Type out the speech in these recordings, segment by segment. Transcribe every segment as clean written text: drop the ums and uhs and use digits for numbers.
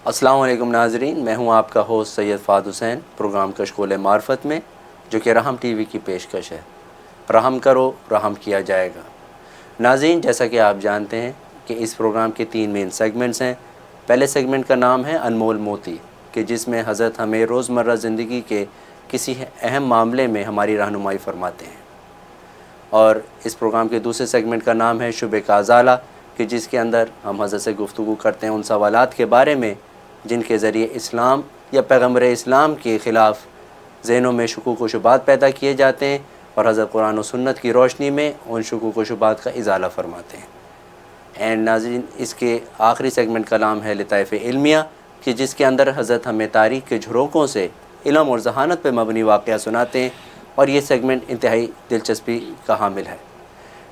السلام علیکم ناظرین، میں ہوں آپ کا ہوسٹ سید فہد حسین، پروگرام کشکول معرفت میں، جو کہ رحم ٹی وی کی پیشکش ہے۔ رحم کرو، رحم کیا جائے گا۔ ناظرین، جیسا کہ آپ جانتے ہیں کہ اس پروگرام کے 3 مین سیگمنٹس ہیں۔ پہلے سیگمنٹ کا نام ہے انمول موتی، کہ جس میں حضرت ہمیں روزمرہ زندگی کے کسی اہم معاملے میں ہماری رہنمائی فرماتے ہیں، اور اس پروگرام کے دوسرے سیگمنٹ کا نام ہے شبہ کا ازالہ، کہ جس کے اندر ہم حضرت سے گفتگو کرتے ہیں ان سوالات کے بارے میں جن کے ذریعے اسلام یا پیغمبر اسلام کے خلاف ذہنوں میں شکوک و شبہات پیدا کیے جاتے ہیں، اور حضرت قرآن و سنت کی روشنی میں ان شکوک و شبہات کا ازالہ فرماتے ہیں۔ اینڈ ناظرین، اس کے آخری سیگمنٹ کا نام ہے لطائف علمیہ، کہ جس کے اندر حضرت ہمیں تاریخ کے جھروکوں سے علم اور ذہانت پہ مبنی واقعہ سناتے ہیں، اور یہ سیگمنٹ انتہائی دلچسپی کا حامل ہے۔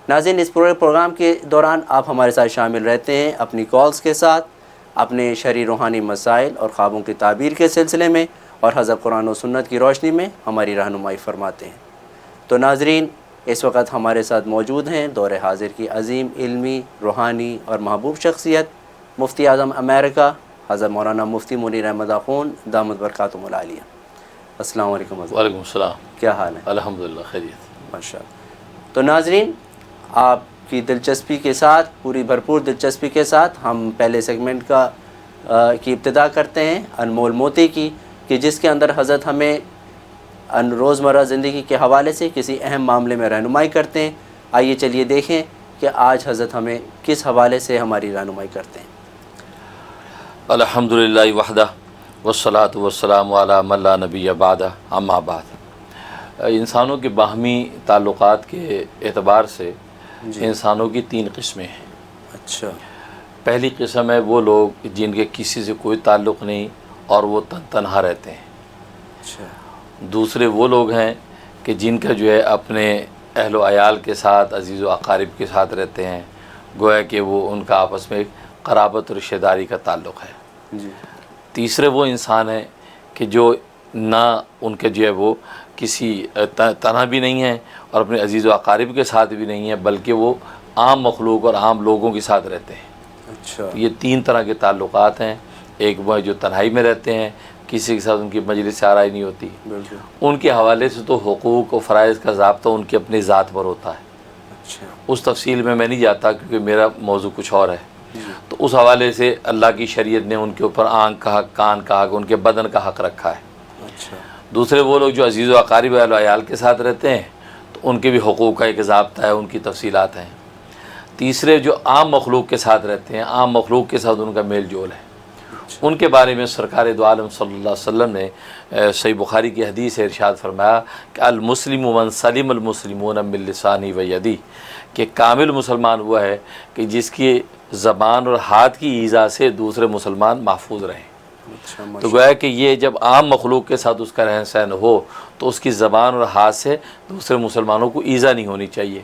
ناظرین، اس پورے پروگرام کے دوران آپ ہمارے ساتھ شامل رہتے ہیں اپنی کالز کے ساتھ، اپنے شرعی روحانی مسائل اور خوابوں کی تعبیر کے سلسلے میں، اور حضرت قرآن و سنت کی روشنی میں ہماری رہنمائی فرماتے ہیں۔ تو ناظرین، اس وقت ہمارے ساتھ موجود ہیں دور حاضر کی عظیم علمی، روحانی اور محبوب شخصیت، مفتی اعظم امریکہ حضرت مولانا مفتی منیر احمد آخوند دامت برکاتہم العالیہ۔ السلام علیکم حضرت۔ وعلیکم السلام۔ کیا حال ہے؟ الحمدللہ خیریت۔ ماشاء اللہ۔ تو ناظرین، آپ کی دلچسپی کے ساتھ، پوری بھرپور دلچسپی کے ساتھ، ہم پہلے سیگمنٹ کی ابتدا کرتے ہیں انمول موتی کی، کہ جس کے اندر حضرت ہمیں روزمرہ زندگی کے حوالے سے کسی اہم معاملے میں رہنمائی کرتے ہیں۔ آئیے چلیے دیکھیں کہ آج حضرت ہمیں کس حوالے سے ہماری رہنمائی کرتے ہیں۔ الحمدللہ وحدہ والصلاۃ والسلام علی من لا نبی بعدہ، اما بعد۔ انسانوں کے باہمی تعلقات کے اعتبار سے انسانوں کی 3 قسمیں ہیں۔ اچھا۔ پہلی قسم ہے وہ لوگ جن کے کسی سے کوئی تعلق نہیں اور وہ تنہا رہتے ہیں۔ اچھا۔ دوسرے وہ لوگ ہیں کہ جن کا جو ہے اپنے اہل و عیال کے ساتھ، عزیز و اقارب کے ساتھ رہتے ہیں، گویا کہ وہ ان کا آپس میں قرابت اور رشتہ داری کا تعلق ہے۔ جی۔ تیسرے وہ انسان ہیں کہ جو نہ ان کے جو ہے وہ کسی تنہا بھی نہیں ہیں اور اپنے عزیز و اقارب کے ساتھ بھی نہیں ہیں، بلکہ وہ عام مخلوق اور عام لوگوں کے ساتھ رہتے ہیں۔ اچھا۔ یہ 3 طرح کے تعلقات ہیں۔ ایک وہ جو تنہائی میں رہتے ہیں، کسی کے ساتھ ان کی مجلس آرائی نہیں ہوتی، بالکل۔ ان کے حوالے سے تو حقوق و فرائض کا ضابطہ ان کی اپنی ذات پر ہوتا ہے۔ اچھا۔ اس تفصیل میں نہیں جاتا کیونکہ میرا موضوع کچھ اور ہے۔ تو اس حوالے سے اللہ کی شریعت نے ان کے اوپر آنکھ کا حق، کان کا حق، ان کے بدن کا حق رکھا ہے۔ اچھا۔ دوسرے وہ لوگ جو عزیز و اقارب اہل و عیال کے ساتھ رہتے ہیں، تو ان کے بھی حقوق کا ایک ضابطہ ہے، ان کی تفصیلات ہیں۔ تیسرے جو عام مخلوق کے ساتھ رہتے ہیں، عام مخلوق کے ساتھ ان کا میل جول ہے، ان کے بارے میں سرکار دو عالم صلی اللہ علیہ وسلم نے صحیح بخاری کی حدیث ہے ارشاد فرمایا کہ المسلم من سلم المسلمون من لسانہ و یدہ، کہ کامل مسلمان وہ ہے کہ جس کی زبان اور ہاتھ کی ایذا سے دوسرے مسلمان محفوظ رہیں۔ تو گویا کہ یہ جب عام مخلوق کے ساتھ اس کا رہن سہن ہو تو اس کی زبان اور ہاتھ سے دوسرے مسلمانوں کو ایذا نہیں ہونی چاہیے،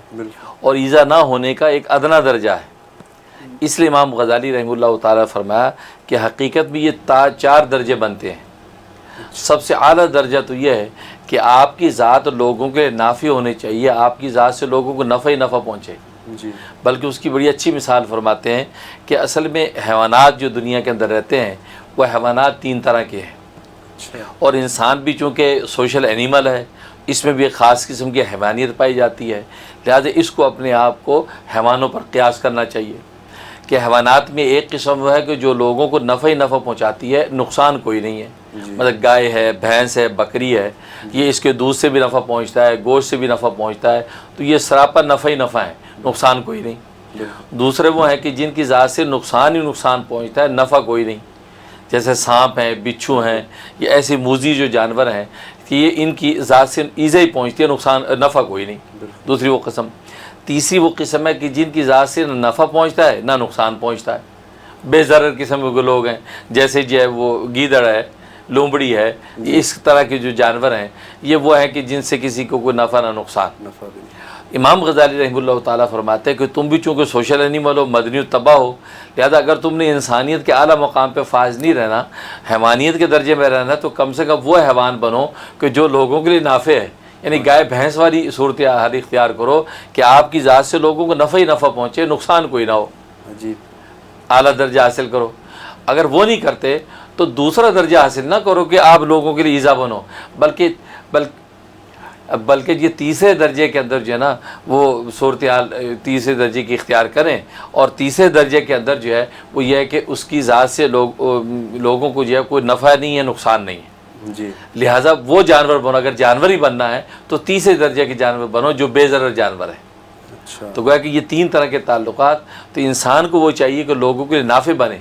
اور ایذا نہ ہونے کا ایک ادنا درجہ ہے۔ اس لیے امام غزالی رحمہ اللہ تعالیٰ فرمایا کہ حقیقت میں یہ 4 درجے بنتے ہیں۔ سب سے اعلیٰ درجہ تو یہ ہے کہ آپ کی ذات لوگوں کے نافع ہونے چاہیے، آپ کی ذات سے لوگوں کو نفع ہی نفع پہنچے۔ جی۔ بلکہ اس کی بڑی اچھی مثال فرماتے ہیں کہ اصل میں حیوانات جو دنیا کے اندر رہتے ہیں وہ حیوانات 3 طرح کے ہیں، اور انسان بھی چونکہ سوشل اینیمل ہے، اس میں بھی ایک خاص قسم کی حیوانیت پائی جاتی ہے، لہذا اس کو اپنے آپ کو حیوانوں پر قیاس کرنا چاہیے کہ حیوانات میں ایک قسم وہ ہے کہ جو لوگوں کو نفع ہی نفع پہنچاتی ہے، نقصان کوئی نہیں ہے۔ مطلب گائے ہے، بھینس ہے، بکری ہے، یہ اس کے دودھ سے بھی نفع پہنچتا ہے، گوشت سے بھی نفع پہنچتا ہے، تو یہ سراپا نفع ہی نفع ہے، نقصان کوئی نہیں۔ دوسرے وہ ہیں کہ جن کی ذات سے نقصان ہی نقصان پہنچتا ہے، نفع کوئی نہیں، جیسے سانپ ہیں، بچھو ہیں، یہ ایسے موذی جو جانور ہیں کہ یہ ان کی ذات سے ایذا ہی پہنچتی ہے، نقصان نفع کوئی نہیں۔ دوسری وہ قسم۔ تیسری وہ قسم ہے کہ جن کی ذات سے نہ نفع پہنچتا ہے نہ نقصان پہنچتا ہے، بے ضرر قسم کے لوگ ہیں، جیسے جو ہے وہ گیدڑ ہے، لومڑی ہے، اس طرح کے جو جانور ہیں یہ وہ ہیں کہ جن سے کسی کو کوئی نفع نہ نقصان۔ امام غزالی رحمہ اللہ تعالیٰ فرماتے ہیں کہ تم بھی چونکہ سوشل اینیمل ہو، مدنی و تباہ ہو، لہذا اگر تم نے انسانیت کے اعلیٰ مقام پہ فائز نہیں رہنا، حیوانیت کے درجے میں رہنا، تو کم سے کم وہ حیوان بنو کہ جو لوگوں کے لیے نافع ہے، یعنی گائے بھینس والی صورتحال اختیار کرو کہ آپ کی ذات سے لوگوں کو نفع ہی نفع پہنچے، نقصان کوئی نہ ہو، جی، اعلیٰ درجہ حاصل کرو۔ اگر وہ نہیں کرتے تو دوسرا درجہ حاصل نہ کرو کہ آپ لوگوں کے لیے ایزا بنو، بلکہ یہ تیسرے درجے کے اندر جو ہے نا وہ صورتحال تیسرے درجے کی اختیار کریں، اور تیسرے درجے کے اندر جو ہے وہ یہ ہے کہ اس کی ذات سے لوگوں کو جو ہے کوئی نفع نہیں ہے، نقصان نہیں ہے جی، لہٰذا وہ جانور بنو، اگر جانور ہی بننا ہے تو تیسرے درجے کے جانور بنو جو بے ضرر جانور ہے۔ اچھا، تو گویا کہ یہ تین طرح کے تعلقات، تو انسان کو وہ چاہیے کہ لوگوں کے لیے نافع بنے،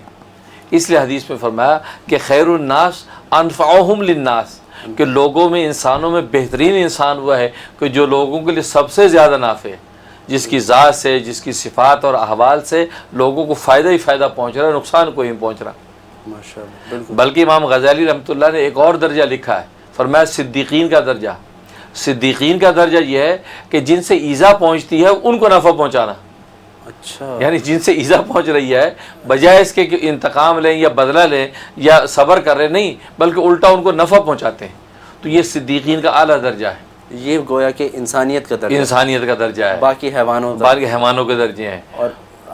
اس لیے حدیث میں فرمایا کہ خیر الناس انفعہم للناس، کہ لوگوں میں انسانوں میں بہترین انسان وہ ہے کہ جو لوگوں کے لیے سب سے زیادہ نافع ہے، جس کی ذات سے، جس کی صفات اور احوال سے لوگوں کو فائدہ ہی فائدہ پہنچ رہا ہے، نقصان کوئی نہیں پہنچ رہا۔ ماشاء اللہ، بالکل، بلکہ امام غزالی رحمۃ اللہ نے ایک اور درجہ لکھا ہے، فرمایا صدیقین کا درجہ۔ صدیقین کا درجہ یہ ہے کہ جن سے ایذا پہنچتی ہے ان کو نفع پہنچانا، اچھا، یعنی جن سے ایذا پہنچ رہی ہے بجائے اس کے کہ انتقام لیں یا بدلہ لیں یا صبر کر رہے، نہیں بلکہ الٹا ان کو نفع پہنچاتے ہیں، تو یہ صدیقین کا اعلیٰ درجہ ہے، یہ گویا کہ انسانیت کا درجہ ہے، انسانیت کا درجہ ہے، باقی حیوانوں کا، باقی حیوانوں کے درجے ہیں۔ اور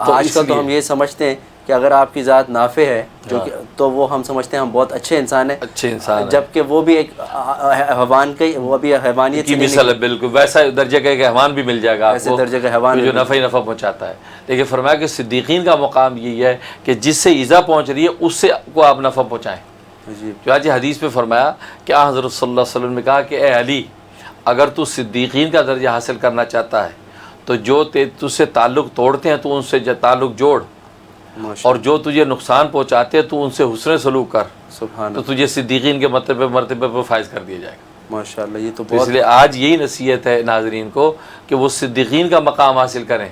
تو آج اس کل تو لیے ہم یہ سمجھتے ہیں کہ اگر آپ کی ذات نافع ہے جو کہ تو وہ ہم سمجھتے ہیں ہم بہت اچھے انسان ہیں، اچھے انسان ہیں، جبکہ وہ بھی ایک حیوان کا وہ بھی حیوانیت کی سے نہیں مثال ہے، بالکل ویسا درجہ کا ایک حیوان بھی مل جائے گا آپ ایسے کو درجے کا حیوان جو بھی نفع ہی نفع پہنچاتا ہے۔ لیکن فرمایا کہ صدیقین کا مقام یہی ہے کہ جس سے ایذا پہنچ رہی ہے اس سے کو آپ نفع پہنچائیں۔ جی، چنانچہ حدیث میں فرمایا کہ حضرت صلی اللہ علیہ وسلم نے کہا کہ اے علی، اگر تو صدیقین کا درجہ حاصل کرنا چاہتا ہے تو جو تجھ سے تعلق توڑتے ہیں تو ان سے تعلق جوڑ، ماشاء اور جو تجھے نقصان پہنچاتے ہیں تو ان سے حسن سلوک کر، سبحان تو اللہ، تجھے صدیقین کے مرتبے پر فائز کر دیا جائے گا۔ ماشاء اللہ، یہ تو تو اس بہت لیے آج یہی نصیحت ہے ناظرین کو کہ وہ صدیقین کا مقام حاصل کریں،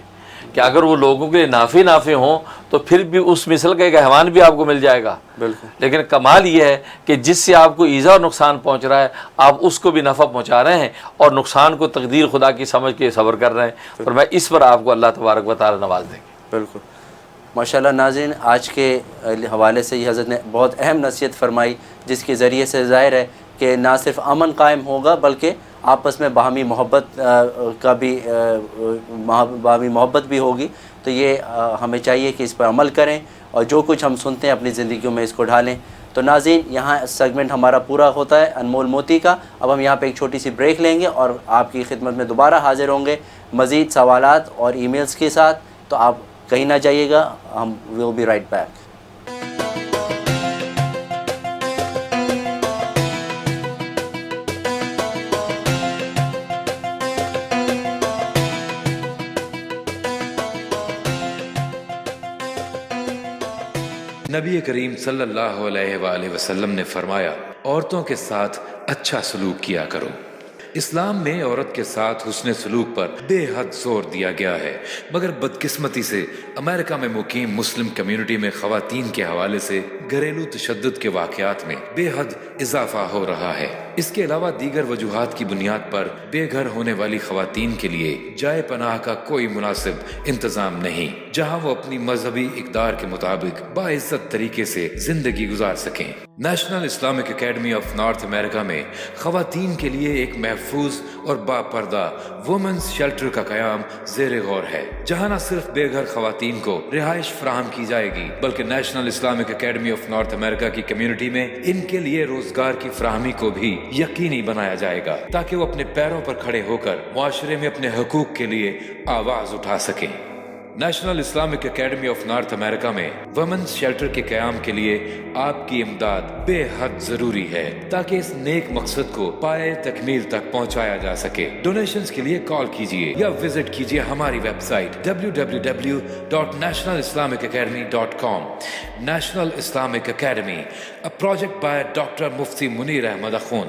کہ اگر وہ لوگوں کے لیے نافع ہوں تو پھر بھی اس مثل کا ایک حیوان بھی آپ کو مل جائے گا، بالکل، لیکن کمال یہ ہے کہ جس سے آپ کو ایذا اور نقصان پہنچ رہا ہے آپ اس کو بھی نفع پہنچا رہے ہیں اور نقصان کو تقدیر خدا کی سمجھ کے صبر کر رہے ہیں، اور میں اس پر آپ کو اللہ تبارک و تعالی نواز دیں گے۔ بالکل، ماشاء اللہ۔ ناظرین، آج کے حوالے سے یہ حضرت نے بہت اہم نصیحت فرمائی، جس کے ذریعے سے ظاہر ہے کہ نہ صرف امن قائم ہوگا بلکہ آپس میں باہمی محبت کا بھی باہمی محبت بھی ہوگی۔ تو یہ ہمیں چاہیے کہ اس پر عمل کریں اور جو کچھ ہم سنتے ہیں اپنی زندگیوں میں اس کو ڈھالیں۔ تو ناظرین، یہاں سیگمنٹ ہمارا پورا ہوتا ہے انمول موتی کا۔ اب ہم یہاں پہ ایک چھوٹی سی بریک لیں گے اور آپ کی خدمت میں دوبارہ حاضر ہوں گے مزید سوالات اور ای میلز کے ساتھ، تو آپ کہیں نہ جائیے گا، ہم ول بی رائٹ بیک۔ نبی کریم صلی اللہ علیہ وآلہ وسلم نے فرمایا، عورتوں کے ساتھ اچھا سلوک کیا کرو۔ اسلام میں عورت کے ساتھ حسن سلوک پر بے حد زور دیا گیا ہے، مگر بدقسمتی سے امریکہ میں مقیم مسلم کمیونٹی میں خواتین کے حوالے سے گھریلو تشدد کے واقعات میں بے حد اضافہ ہو رہا ہے۔ اس کے علاوہ دیگر وجوہات کی بنیاد پر بے گھر ہونے والی خواتین کے لیے جائے پناہ کا کوئی مناسب انتظام نہیں، جہاں وہ اپنی مذہبی اقدار کے مطابق باعزت طریقے سے زندگی گزار سکیں۔ National Islamic academy of North America میں خواتین کے لیے ایک محفوظ اور با پردہ وومنز شیلٹر کا قیام زیر غور ہے، جہاں نہ صرف بے گھر خواتین کو رہائش فراہم کی جائے گی بلکہ national Islamic academy of North America کی کمیونٹی میں ان کے لیے روزگار کی فراہمی کو بھی یقینی بنایا جائے گا، تاکہ وہ اپنے پیروں پر کھڑے ہو کر معاشرے میں اپنے حقوق کے لیے آواز اٹھا سکیں۔ National Islamic academy of North America میں وومنز شیلٹر کے قیام کے لیے آپ کی امداد بے حد ضروری ہے، تاکہ اس نیک مقصد کو پائے تکمیل تک پہنچایا جا سکے۔ ڈونیشنز کے لیے کال کیجئے یا وزٹ کیجئے ہماری website www.nationalislamic.academy.com۔ National Islamic academy, a project by doctor Mufti Munir Ahmed Akhun.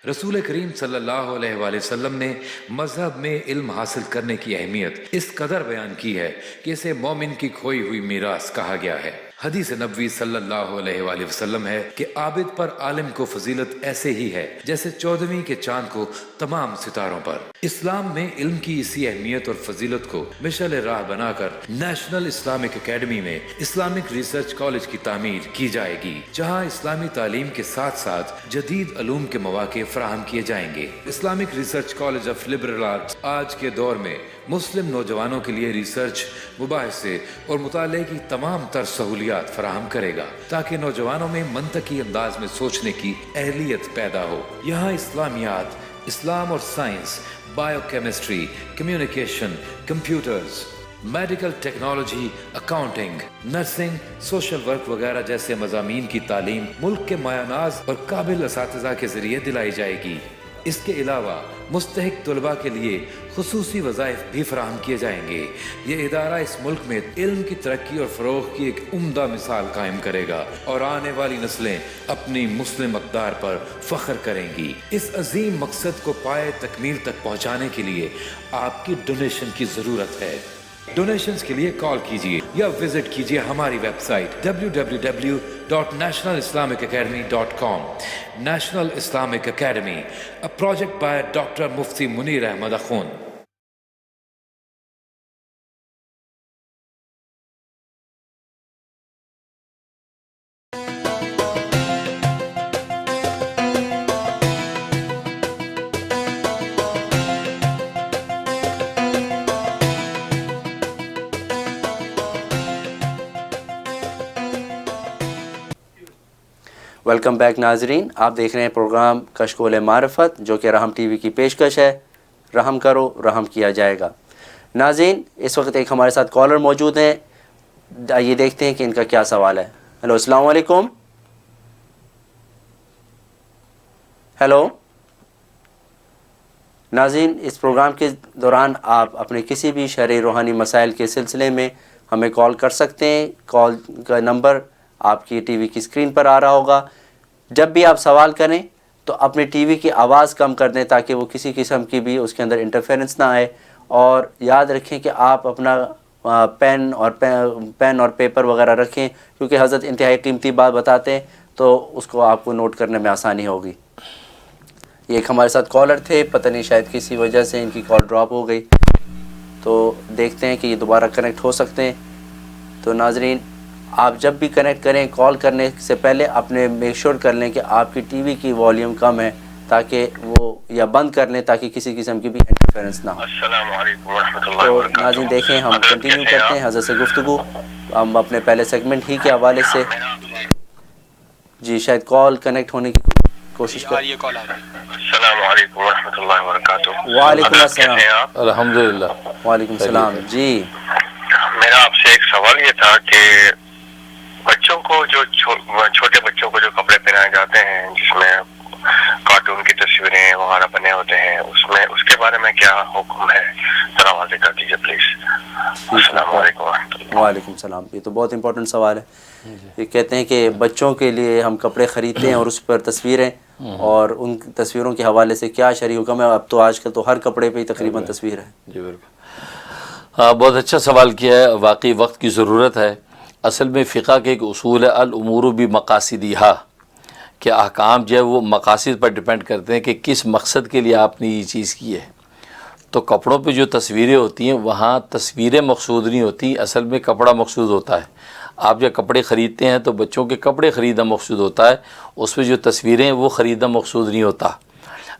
رسول کریم صلی اللہ علیہ وآلہ وسلم نے مذہب میں علم حاصل کرنے کی اہمیت اس قدر بیان کی ہے کہ اسے مومن کی کھوئی ہوئی میراث کہا گیا ہے۔ حدیث نبوی صلی اللہ علیہ وآلہ وسلم ہے کہ عابد پر عالم کو فضیلت ایسے ہی ہے جیسے 14ویں کے چاند کو تمام ستاروں پر۔ اسلام میں علم کی اسی اہمیت اور فضیلت کو مشعل راہ بنا کر نیشنل اسلامک اکیڈمی میں اسلامک ریسرچ کالج کی تعمیر کی جائے گی، جہاں اسلامی تعلیم کے ساتھ ساتھ جدید علوم کے مواقع فراہم کیے جائیں گے۔ Islamic research college of liberal arts آج کے دور میں مسلم نوجوانوں کے لیے ریسرچ، مباحثے اور مطالعے کی تمام تر سہولیات فراہم کرے گا تاکہ نوجوانوں میں منطقی انداز میں سوچنے کی اہلیت پیدا ہو۔ یہاں اسلامیات، اسلام اور science, bio chemistry, communication, computers, medical technology, accounting, nursing, social work وغیرہ جیسے مضامین کی تعلیم ملک کے مایہ ناز اور قابل اساتذہ کے ذریعے دلائی جائے گی۔ اس کے علاوہ مستحق طلباء کے لیے خصوصی وظائف بھی فراہم کیے جائیں گے۔ یہ ادارہ اس ملک میں علم کی ترقی اور فروغ کی ایک عمدہ مثال قائم کرے گا اور آنے والی نسلیں اپنی مسلم اقدار پر فخر کریں گی۔ اس عظیم مقصد کو پائے تکمیل تک پہنچانے کے لیے آپ کی ڈونیشن کی ضرورت ہے۔ ڈونیشنز کے لیے کال کیجیے یا وزٹ کیجیے ہماری website www.nationalislamicacademy.com۔ National Islamic academy, a project by Dr. Mufti Munir Ahmed Akhun. Welcome back ناظرین، آپ دیکھ رہے ہیں پروگرام کشکول معرفت جو کہ رحم ٹی وی کی پیشکش ہے۔ رحم کرو رحم کیا جائے گا۔ ناظرین، اس وقت ایک ہمارے ساتھ کالر موجود ہیں، آئیے دیکھتے ہیں کہ ان کا کیا سوال ہے۔ ہیلو، السلام علیکم۔ ہیلو ناظرین، اس پروگرام کے دوران آپ اپنے کسی بھی شرعی روحانی مسائل کے سلسلے میں ہمیں کال کر سکتے ہیں۔ کال کا نمبر آپ کی ٹی وی کی اسکرین پر آ رہا ہوگا۔ جب بھی آپ سوال کریں تو اپنے ٹی وی کی آواز کم کر دیں تاکہ وہ کسی قسم کی بھی اس کے اندر انٹرفیرنس نہ آئے، اور یاد رکھیں کہ آپ اپنا پین اور پیپر وغیرہ رکھیں، کیونکہ حضرت انتہائی قیمتی بات بتاتے ہیں تو اس کو آپ کو نوٹ کرنے میں آسانی ہوگی۔ یہ ایک ہمارے ساتھ کالر تھے، پتہ نہیں شاید کسی وجہ سے ان کی کال ڈراپ ہو گئی، تو دیکھتے ہیں کہ یہ دوبارہ کنیکٹ ہو سکتے ہیں۔ تو ناظرین، آپ جب بھی کنیکٹ کریں کال کرنے سے پہلے اپنے میک شور کر لیں کہ آپ کی ٹی وی کی والیوم کم ہے، تاکہ وہ یا بند کر لیں تاکہ کسی قسم کی بھی انٹرفیرنس نہ ہو۔ السلام علیکم ورحمۃ اللہ تو وبرکاتہ۔ ناظرین دیکھیں، ہم کنٹینیو کرتے ہیں حضرت سے گفتگو، ہم اپنے پہلے سیگمنٹ ہی کے حوالے سے۔ جی شاید کال کنیکٹ ہونے کی کوشش کر۔ السلام علیکم ورحمۃ اللہ وبرکاتہ۔ وعلیکم السلام۔ کیسے ہیں آپ؟ الحمدللہ۔ وعلیکم السلام۔ جی میرا آپ سے ایک سوال یہ تھا کہ بچوں کو جو چھوٹے بچوں کو جو کپڑے پہنائے جاتے ہیں جس میں کارٹون کی تصویریں وغیرہ بنے ہوتے ہیں، اس کے بارے میں کیا حکم ہے، ذرا واضح کر دیجیے پلیز۔ السلام علیکم ورحمۃ اللہ۔ وعلیکم السلام۔ یہ تو بہت امپورٹنٹ سوال ہے۔ یہ کہتے ہیں کہ بچوں کے لیے ہم کپڑے خریدتے ہیں اور اس پر تصویریں، اور ان تصویروں کے حوالے سے کیا شرعی حکم ہے۔ اب تو آج کل تو ہر کپڑے پہ ہی تقریباً تصویر ہے۔ جی بالکل، بہت اچھا سوال کیا ہے، واقعی وقت کی ضرورت ہے۔ اصل میں فقہ کے ایک اصول ہے الامور بمقاصدہا، کہ احکام جو ہے وہ مقاصد پر ڈیپینڈ کرتے ہیں کہ کس مقصد کے لیے آپ نے یہ چیز کی ہے۔ تو کپڑوں پہ جو تصویریں ہوتی ہیں وہاں تصویریں مقصود نہیں ہوتی، اصل میں کپڑا مقصود ہوتا ہے۔ آپ جب کپڑے خریدتے ہیں تو بچوں کے کپڑے خریدنا مقصود ہوتا ہے، اس میں جو تصویریں ہیں وہ خریدنا مقصود نہیں ہوتا۔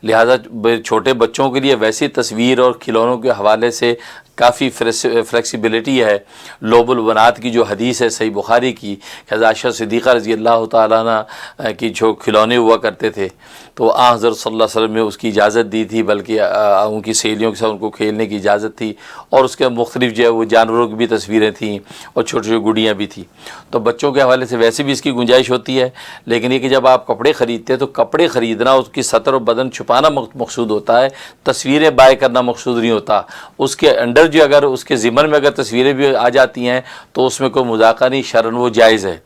لہذا چھوٹے بچوں کے لیے ویسی تصویر اور کھلونوں کے حوالے سے کافی فلیکسیبلٹی ہے۔ لوب البنات کی جو حدیث ہے صحیح بخاری کی، کہ عائشہ صدیقہ رضی اللہ تعالیٰ عنہ کی جو کھلونے ہوا کرتے تھے تو حضرت صلی اللہ علیہ وسلم نے اس کی اجازت دی تھی، بلکہ ان کی سہیلیوں کے ساتھ ان کو کھیلنے کی اجازت تھی، اور اس کے مختلف جو ہے وہ جانوروں کی بھی تصویریں تھیں اور چھوٹی چھوٹی گڑیاں بھی تھیں۔ تو بچوں کے حوالے سے ویسے بھی اس کی گنجائش ہوتی ہے، لیکن یہ کہ جب آپ کپڑے خریدتے ہیں تو کپڑے خریدنا، اس کی سطر و بدن چھپانا مقصود ہوتا ہے، تصویریں بائی کرنا مقصود نہیں ہوتا۔ اس کے انڈر جو اگر اس کے ضمن میں اگر تصویریں بھی آ جاتی ہیں تو اس میں کوئی مذاکرہ نہیں، شرعاً وہ جائز ہے۔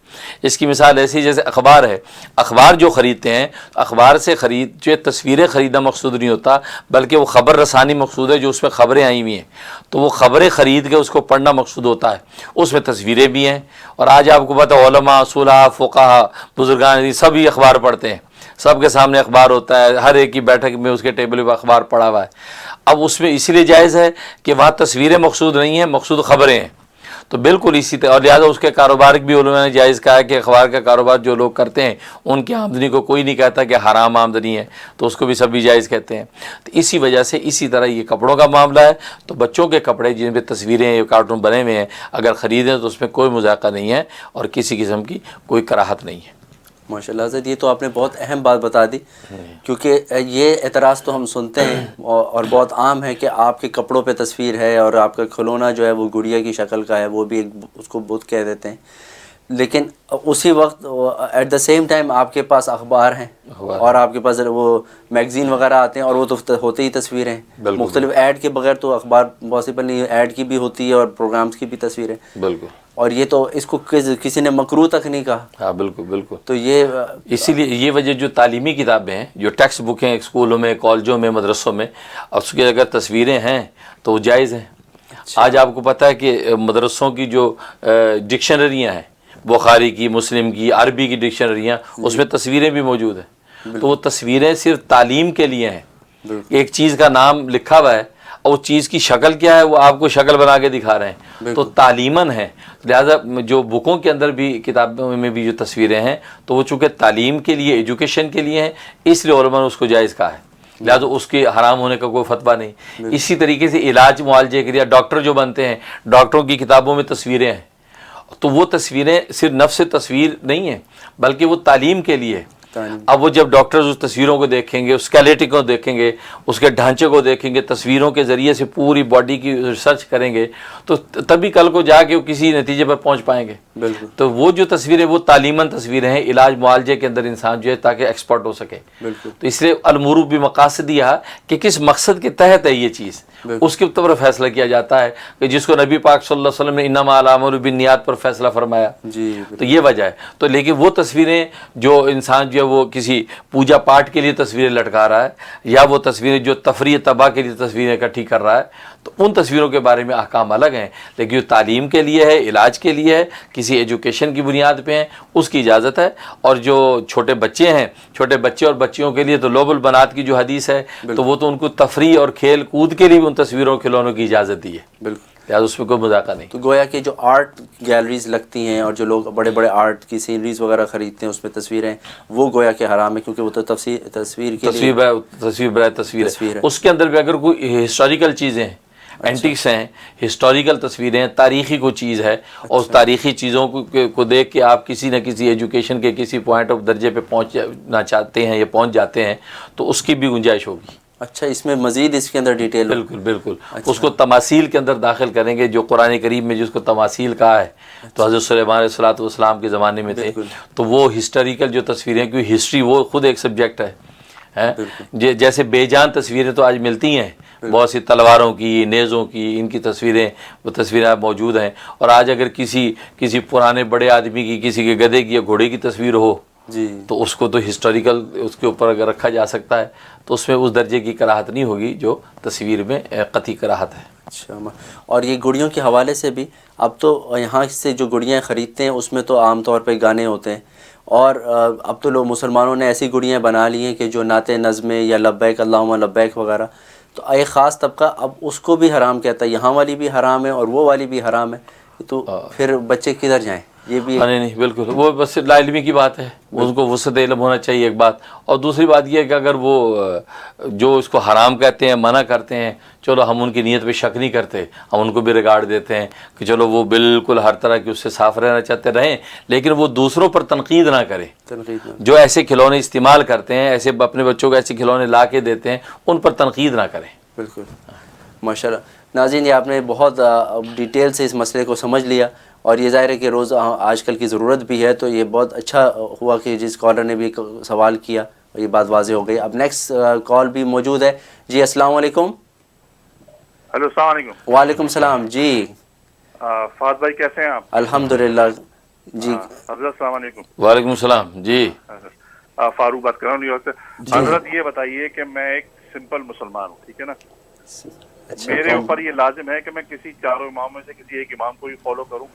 اس کی مثال ایسی جیسے اخبار ہے، اخبار جو خریدتے ہیں، اخبار سے جو تصویریں خریدنا مقصود نہیں ہوتا، بلکہ وہ خبر رسانی مقصود ہے، جو اس میں خبریں آئی ہوئی ہیں تو وہ خبریں خرید کے اس کو پڑھنا مقصود ہوتا ہے، اس میں تصویریں بھی ہیں۔ اور آج آپ کو پتہ علماء، صلحاء، فقہاء، بزرگان سبھی اخبار پڑھتے ہیں، سب کے سامنے اخبار ہوتا ہے، ہر ایک کی بیٹھک میں اس کے ٹیبل پہ اخبار پڑا ہوا ہے۔ اب اس میں اسی لیے جائز ہے کہ وہاں تصویریں مقصود نہیں ہیں، مقصود خبریں ہیں۔ تو بالکل اسی طرح، اور لہٰذا اس کے کاروبار بھی علماء نے جائز کہا ہے کہ اخبار کا کاروبار جو لوگ کرتے ہیں ان کی آمدنی کو کوئی نہیں کہتا کہ حرام آمدنی ہے، تو اس کو بھی سبھی جائز کہتے ہیں. تو اسی وجہ سے اسی طرح یہ کپڑوں کا معاملہ ہے. تو بچوں کے کپڑے جن پہ تصویریں یا کارٹون بنے ہوئے ہیں اگر خریدیں تو اس میں کوئی مذاقہ نہیں ہے اور کسی قسم کی کوئی کراہت نہیں ہے. ماشاء اللہ حضرت، یہ تو آپ نے بہت اہم بات بتا دی، کیونکہ یہ اعتراض تو ہم سنتے ہیں اور بہت عام ہے کہ آپ کے کپڑوں پہ تصویر ہے اور آپ کا کھلونا جو ہے وہ گڑیا کی شکل کا ہے، وہ بھی ایک اس کو بت کہہ دیتے ہیں. لیکن اسی وقت ایٹ دا سیم ٹائم آپ کے پاس اخبار ہیں اور آپ کے پاس وہ میگزین وغیرہ آتے ہیں اور وہ تو ہوتے ہی تصویریں ہیں. مختلف ایڈ کے بغیر تو اخبار پاسبل نہیں ہے، ایڈ کی بھی ہوتی ہے اور پروگرامز کی بھی تصویریں. بالکل. اور یہ تو اس کو کسی نے مکروہ تک نہیں کہا. ہاں بالکل بالکل. تو یہ اسی لیے یہ وجہ جو تعلیمی کتابیں ہیں، جو ٹیکسٹ بک ہیں اسکولوں میں، کالجوں میں، مدرسوں میں، اس کی اگر تصویریں ہیں تو وہ جائز ہیں. آج آپ کو پتہ ہے کہ مدرسوں کی جو ڈکشنریاں ہیں، بخاری کی، مسلم کی، عربی کی ڈکشنریاں، اس میں تصویریں بھی موجود ہیں. تو وہ تصویریں صرف تعلیم کے لیے ہیں. ایک چیز کا نام لکھا ہوا ہے اور اس چیز کی شکل کیا ہے وہ آپ کو شکل بنا کے دکھا رہے ہیں، تو تعلیماً ہے. لہٰذا جو بکوں کے اندر بھی، کتابوں میں بھی جو تصویریں ہیں تو وہ چونکہ تعلیم کے لیے، ایجوکیشن کے لیے ہیں، اس لیے علماء نے اس کو جائز کہا ہے. لہٰذا اس کے حرام ہونے کا کوئی فتویٰ نہیں. اسی طریقے سے علاج معالجے کے لیے ڈاکٹر جو بنتے ہیں، ڈاکٹروں کی کتابوں میں تصویریں ہیں، تو وہ تصویریں صرف نفس تصویر نہیں ہیں بلکہ وہ تعلیم کے لیے. اب وہ جب ڈاکٹرز اس تصویروں کو دیکھیں گے، اس اسکیلیٹن کو دیکھیں گے، اس کے ڈھانچے کو دیکھیں گے، تصویروں کے ذریعے سے پوری باڈی کی ریسرچ کریں گے، تو تبھی کل کو جا کے وہ کسی نتیجے پر پہنچ پائیں گے. بالکل. تو وہ جو تصویریں وہ تعلیماً تصویریں ہیں، علاج معالجے کے اندر انسان جو ہے تاکہ ایکسپرٹ ہو سکے. بالکل. تو اس لیے المرو بمقاصد یہ کہ کس مقصد کے تحت ہے یہ چیز، اس کے اوپر فیصلہ کیا جاتا ہے، کہ جس کو نبی پاک صلی اللہ علیہ وسلم نے انما الاعمال بالنیات پر فیصلہ فرمایا. تو یہ وجہ ہے. تو لیکن وہ تصویریں جو انسان جو ہے وہ کسی پوجا پاٹ کے لیے تصویریں لٹکا رہا ہے، یا وہ تصویریں جو تفریح تباہ کے لیے تصویریں اکٹھی کر رہا ہے، تو ان تصویروں کے بارے میں احکام الگ ہیں. لیکن جو تعلیم کے لیے ہے، علاج کے لیے ہے، کسی ایجوکیشن کی بنیاد پہ ہیں، اس کی اجازت ہے. اور جو چھوٹے بچے ہیں، چھوٹے بچے اور بچیوں کے لیے تو لوب البنات کی جو حدیث ہے، تو وہ تو ان کو تفریح اور کھیل کود کے لیے بھی ان تصویروں کھلونوں کی اجازت دی ہے. بالکل. لہٰذا اس میں کوئی مذاقہ نہیں. تو گویا کہ جو آرٹ گیلریز لگتی ہیں اور جو لوگ بڑے بڑے آرٹ کی سینریز وغیرہ خریدتے ہیں اس میں تصویریں، وہ گویا کہ حرام ہے، کیونکہ وہ تو تصویر کے لیے تصویر ہے. اس کے اندر بھی اگر کوئی ہسٹوریکل چیزیں ہیں، اینٹکس ہیں، ہسٹوریکل تصویریں ہیں، تاریخی کوئی چیز ہے، اور اس تاریخی چیزوں کو دیکھ کے آپ کسی نہ کسی ایجوکیشن کے کسی پوائنٹ آف درجے پہ پہنچنا چاہتے ہیں یا پہنچ جاتے ہیں، تو اس کی بھی گنجائش ہوگی. اچھا، اس میں مزید اس کے اندر ڈیٹیل؟ بالکل بالکل. اس کو تماثیل کے اندر داخل کریں گے، جو قرآن کریم میں جس کو تماثیل کہا ہے، تو حضرت سلیمان علیہ الصلوۃ والسلام کے زمانے میں تھے، تو وہ ہسٹوریکل جو تصویریں، کیونکہ ہسٹری وہ خود ایک سبجیکٹ ہے. جیسے بے جان تصویریں تو آج ملتی ہیں، بہت سی تلواروں کی، نیزوں کی، ان کی تصویریں، وہ تصویریں موجود ہیں. اور آج اگر کسی پرانے بڑے آدمی کی، کسی کے گدھے کی یا گھوڑے کی تصویر ہو، تو اس کو تو ہسٹوریکل اس کے اوپر اگر رکھا جا سکتا ہے تو اس میں اس درجے کی کراہت نہیں ہوگی جو تصویر میں قطعی کراہت ہے. اچھا. اور یہ گڑیوں کے حوالے سے بھی، اب تو یہاں سے جو گڑیاں خریدتے ہیں اس میں تو عام طور پہ گانے ہوتے ہیں، اور اب تو لوگ مسلمانوں نے ایسی گڑیاں بنا لی ہیں کہ جو نعت نظمیں یا لبیک اللہم لبیک وغیرہ، تو ایک خاص طبقہ اب اس کو بھی حرام کہتا ہے. یہاں والی بھی حرام ہے اور وہ والی بھی حرام ہے، تو پھر بچے کدھر جائیں؟ یہ بھی نہیں بالکل، وہ بس لا علمی کی بات ہے، ان کو وسعت علم ہونا چاہیے ایک بات. اور دوسری بات یہ ہے کہ اگر وہ جو اس کو حرام کہتے ہیں، منع کرتے ہیں، چلو ہم ان کی نیت پہ شک نہیں کرتے، ہم ان کو بھی ریگارڈ دیتے ہیں کہ چلو وہ بالکل ہر طرح کی اس سے صاف رہنا چاہتے رہیں، لیکن وہ دوسروں پر تنقید نہ کریں. جو ایسے کھلونے استعمال کرتے ہیں، ایسے اپنے بچوں کو ایسے کھلونے لا کے دیتے ہیں، ان پر تنقید نہ کریں. بالکل. ماشاء اللہ. ناظرین، یہ آپ نے بہت ڈیٹیل سے اس مسئلے کو سمجھ لیا، اور یہ ظاہر ہے کہ روز آج کل کی ضرورت بھی ہے، تو یہ بہت اچھا ہوا کہ جس کالر نے بھی سوال کیا یہ بات واضح ہو گئی. اب نیکسٹ کال بھی موجود ہے. جی السلام علیکم. ہلو، السلام علیکم. وعلیکم السلام. جی فہد بھائی کیسے ہیں آپ؟ الحمدللہ. جی حضرت السلام علیکم. وعلیکم السلام. جی فاروق بات کر رہا ہوں نیو یارک سے. حضرت یہ بتائیے کہ میں ایک سمپل مسلمان ہوں، ٹھیک ہے نا؟ میرے اوپر یہ لازم ہے کہ میں کسی چاروں امام میں سے کسی ایک امام کو ہی فالو کروں؟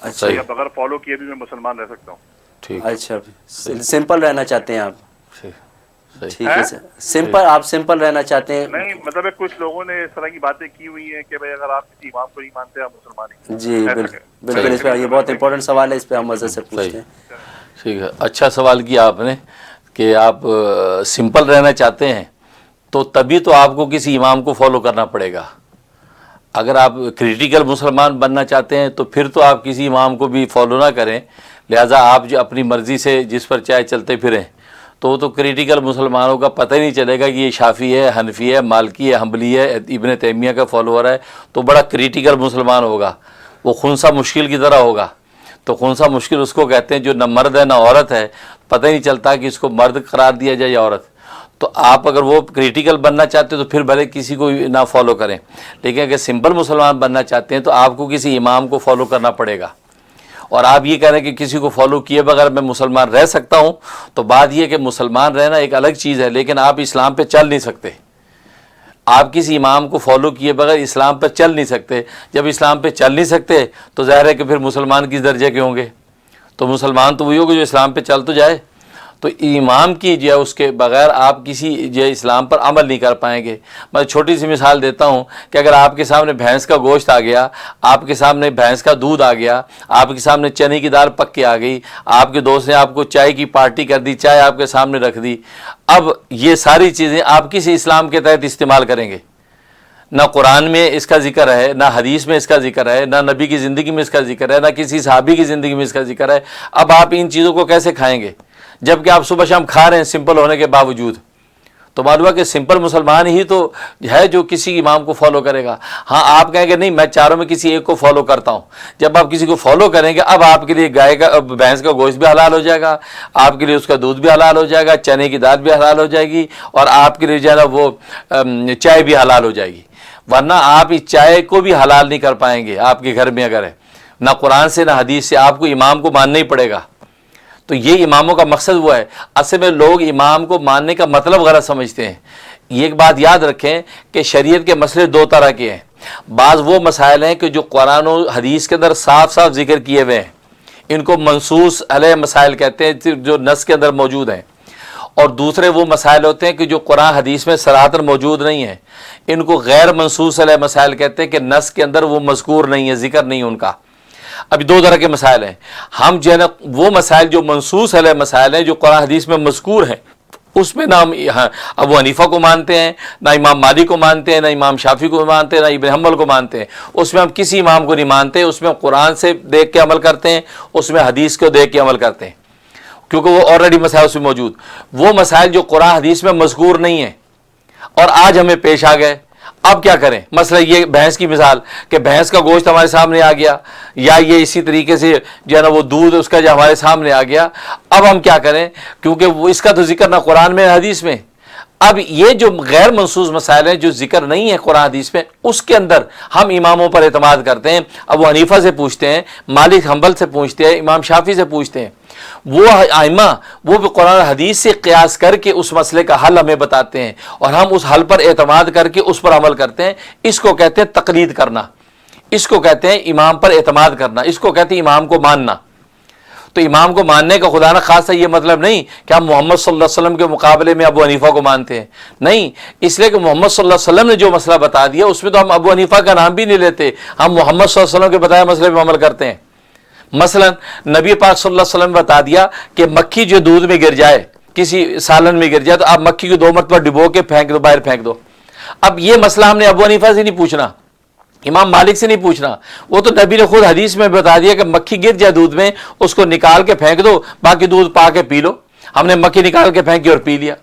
اچھا، یا بغیر فالو کیے بھی میں مسلمان رہ سکتا ہوں؟ ٹھیک. اچھا، سمپل رہنا چاہتے ہیں آپ؟ ٹھیک ہے سر, سمپل, آپ سمپل رہنا چاہتے ہیں. نہیں مطلب کچھ لوگوں نے اس طرح کی باتیں کی ہوئی ہیں کہ بھائی اگر آپ کسی امام کو نہیں مانتے آپ مسلمان ہی. جی بالکل, اس پہ یہ بہت امپورٹنٹ سوال ہے, اس پہ ہم مزے سے پوچھتے ہیں. ٹھیک ہے, اچھا سوال کیا آپ نے کہ آپ سمپل رہنا چاہتے ہیں, تو تبھی تو آپ کو کسی امام کو فالو کرنا پڑے گا. اگر آپ کریٹیکل مسلمان بننا چاہتے ہیں تو پھر تو آپ کسی امام کو بھی فالو نہ کریں, لہٰذا آپ جو اپنی مرضی سے جس پر چاہے چلتے پھریں, تو وہ تو کریٹیکل مسلمانوں کا پتہ ہی نہیں چلے گا کہ یہ شافعی ہے, حنفی ہے, مالکی ہے, حنبلی ہے, ابن تیمیہ کا فالوور ہے, تو بڑا کریٹیکل مسلمان ہوگا, وہ خنثی مشکل کی طرح ہوگا. تو خنثی مشکل اس کو کہتے ہیں جو نہ مرد ہے نہ عورت ہے, پتہ ہی نہیں چلتا کہ اس کو مرد قرار دیا جائے یا عورت. تو آپ اگر وہ کریٹیکل بننا چاہتے ہیں تو پھر بھلے کسی کو نہ فالو کریں, لیکن اگر سمپل مسلمان بننا چاہتے ہیں تو آپ کو کسی امام کو فالو کرنا پڑے گا. اور آپ یہ کہہ رہے ہیں کہ کسی کو فالو کیے بغیر میں مسلمان رہ سکتا ہوں, تو بات یہ کہ مسلمان رہنا ایک الگ چیز ہے, لیکن آپ اسلام پہ چل نہیں سکتے. آپ کسی امام کو فالو کیے بغیر اسلام پہ چل نہیں سکتے. جب اسلام پہ چل نہیں سکتے تو ظاہر ہے کہ پھر مسلمان کس درجے کے ہوں گے؟ تو مسلمان تو وہی ہوگا جو اسلام پہ چل تو جائے. تو امام کی جو ہے اس کے بغیر آپ کسی جو ہے اسلام پر عمل نہیں کر پائیں گے. میں چھوٹی سی مثال دیتا ہوں کہ اگر آپ کے سامنے بھینس کا گوشت آ گیا, آپ کے سامنے بھینس کا دودھ آ گیا, آپ کے سامنے چنے کی دال پک کے آ گئی, آپ کے دوست نے آپ کو چائے کی پارٹی کر دی, چائے آپ کے سامنے رکھ دی, اب یہ ساری چیزیں آپ کسی اسلام کے تحت استعمال کریں گے؟ نہ قرآن میں اس کا ذکر ہے, نہ حدیث میں اس کا ذکر ہے, نہ نبی کی زندگی میں اس کا ذکر ہے, نہ کسی صحابی کی زندگی میں اس کا ذکر ہے. اب آپ ان چیزوں کو کیسے کھائیں گے جب کہ آپ صبح شام کھا رہے ہیں سمپل ہونے کے باوجود؟ تو معلوم ہے کہ سمپل مسلمان ہی تو ہے جو کسی امام کو فالو کرے گا. ہاں آپ کہیں گے نہیں میں چاروں میں کسی ایک کو فالو کرتا ہوں. جب آپ کسی کو فالو کریں گے اب آپ کے لیے گائے کا بھینس کا گوشت بھی حلال ہو جائے گا, آپ کے لیے اس کا دودھ بھی حلال ہو جائے گا, چنے کی دال بھی حلال ہو جائے گی, اور آپ کے لیے جو ہے نا وہ چائے بھی حلال ہو جائے گی. ورنہ آپ اس چائے کو بھی حلال نہیں کر پائیں گے آپ کے گھر میں اگر ہے. نہ قرآن سے نہ حدیث سے, آپ کو امام کو ماننا ہی پڑے گا. تو یہ اماموں کا مقصد وہ ہے. اصل میں لوگ امام کو ماننے کا مطلب غلط سمجھتے ہیں. یہ ایک بات یاد رکھیں کہ شریعت کے مسئلے دو طرح کے ہیں. بعض وہ مسائل ہیں کہ جو قرآن و حدیث کے اندر صاف صاف ذکر کیے ہوئے ہیں, ان کو منصوص علیہ مسائل کہتے ہیں جو نص کے اندر موجود ہیں. اور دوسرے وہ مسائل ہوتے ہیں کہ جو قرآن حدیث میں صراحتاً موجود نہیں ہیں, ان کو غیر منصوص علیہ مسائل کہتے ہیں کہ نص کے اندر وہ مذکور نہیں ہے, ذکر نہیں ان کا. ابھی دو طرح کے مسائل ہیں. ہم جو ہے نا وہ مسائل جو منصوص علیہ مسائل ہیں جو قرآن حدیث میں مذکور ہیں, اس میں نہ ہم ابو حنیفہ کو مانتے ہیں, نہ امام مالک کو مانتے ہیں, نہ امام شافعی کو مانتے ہیں, نہ ابن حنبل کو مانتے ہیں. اس میں ہم کسی امام کو نہیں مانتے. اس میں ہم قرآن سے دیکھ کے عمل کرتے ہیں, اس میں حدیث کو دیکھ کے عمل کرتے ہیں, کیونکہ وہ آلریڈی مسائل اس میں موجود. وہ مسائل جو قرآن حدیث میں مذکور نہیں ہیں اور آج ہمیں پیش آ گئے, اب کیا کریں؟ مسئلہ یہ بھینس کی مثال کہ بھینس کا گوشت ہمارے سامنے آ گیا, یا یہ اسی طریقے سے جو ہے نا وہ دودھ اس کا جو ہمارے سامنے آ گیا, اب ہم کیا کریں؟ کیونکہ وہ اس کا تو ذکر نہ قرآن میں نہ حدیث میں. اب یہ جو غیر منصوص مسائل ہیں جو ذکر نہیں ہے قرآن حدیث میں, اس کے اندر ہم اماموں پر اعتماد کرتے ہیں. ابو حنیفہ سے پوچھتے ہیں, مالک حنبل سے پوچھتے ہیں, امام شافعی سے پوچھتے ہیں. وہ ائمہ وہ بھی قرآن حدیث سے قیاس کر کے اس مسئلے کا حل ہمیں بتاتے ہیں, اور ہم اس حل پر اعتماد کر کے اس پر عمل کرتے ہیں. اس کو کہتے ہیں تقلید کرنا, اس کو کہتے ہیں امام پر اعتماد کرنا, اس کو کہتے ہیں امام کو ماننا. تو امام کو ماننے کا خدا نہ خاصا یہ مطلب نہیں کہ ہم محمد صلی اللہ علیہ وسلم کے مقابلے میں ابو حنیفہ کو مانتے ہیں. نہیں, اس لیے کہ محمد صلی اللہ علیہ وسلم نے جو مسئلہ بتا دیا اس میں تو ہم ابو حنیفہ کا نام بھی نہیں لیتے, ہم محمد صلی اللہ علیہ وسلم کے بتائے مسئلے پہ عمل کرتے ہیں. مثلا نبی پاک صلی اللہ علیہ وسلم نے بتا دیا کہ مکھی جو دودھ میں گر جائے, کسی سالن میں گر جائے, تو آپ مکھی کو 2 مرتبہ ڈبو کے پھینک دو, باہر پھینک دو. اب یہ مسئلہ ہم نے ابو حنیفہ سے نہیں پوچھنا, امام مالک سے نہیں پوچھنا. وہ تو نبی نے خود حدیث میں بتا دیا کہ مکھی گر جائے دودھ میں, اس کو نکال کے پھینک دو, باقی دودھ پا کے پی لو. ہم نے مکھی نکال کے پھینکی اور پی لیا.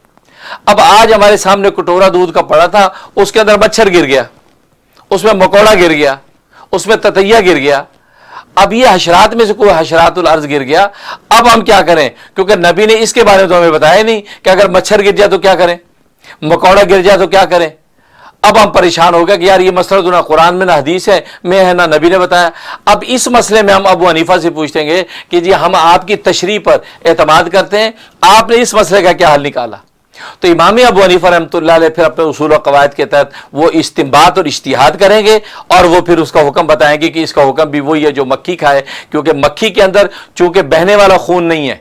اب آج ہمارے سامنے کٹورا دودھ کا پڑا تھا, اس کے اندر مچھر گر گیا, اس میں مکوڑا گر گیا, اس میں تتیا گر گیا. اب یہ حشرات میں سے کوئی حشرات الارض گر گیا. اب ہم کیا کریں؟ کیونکہ نبی نے اس کے بارے میں تو ہمیں بتایا نہیں کہ اگر مچھر گر جائے تو کیا کریں, مکوڑا گر جائے تو کیا کریں. اب ہم پریشان ہو گئے کہ یار یہ مسئلہ تو نہ قرآن میں نہ حدیث میں ہے, نہ نبی نے بتایا. اب اس مسئلے میں ہم ابو حنیفہ سے پوچھیں گے کہ جی ہم آپ کی تشریح پر اعتماد کرتے ہیں, آپ نے اس مسئلے کا کیا حل نکالا؟ تو امام ابو حنیفہ رحمۃ اللہ علیہ پھر اپنے اصول و قواعد کے تحت وہ استنباط اور اجتہاد کریں گے, اور وہ پھر اس کا حکم بتائیں گے کہ اس کا حکم بھی وہی ہے جو مکھی کھائے, کیونکہ مکھی کے اندر چونکہ بہنے والا خون نہیں ہے,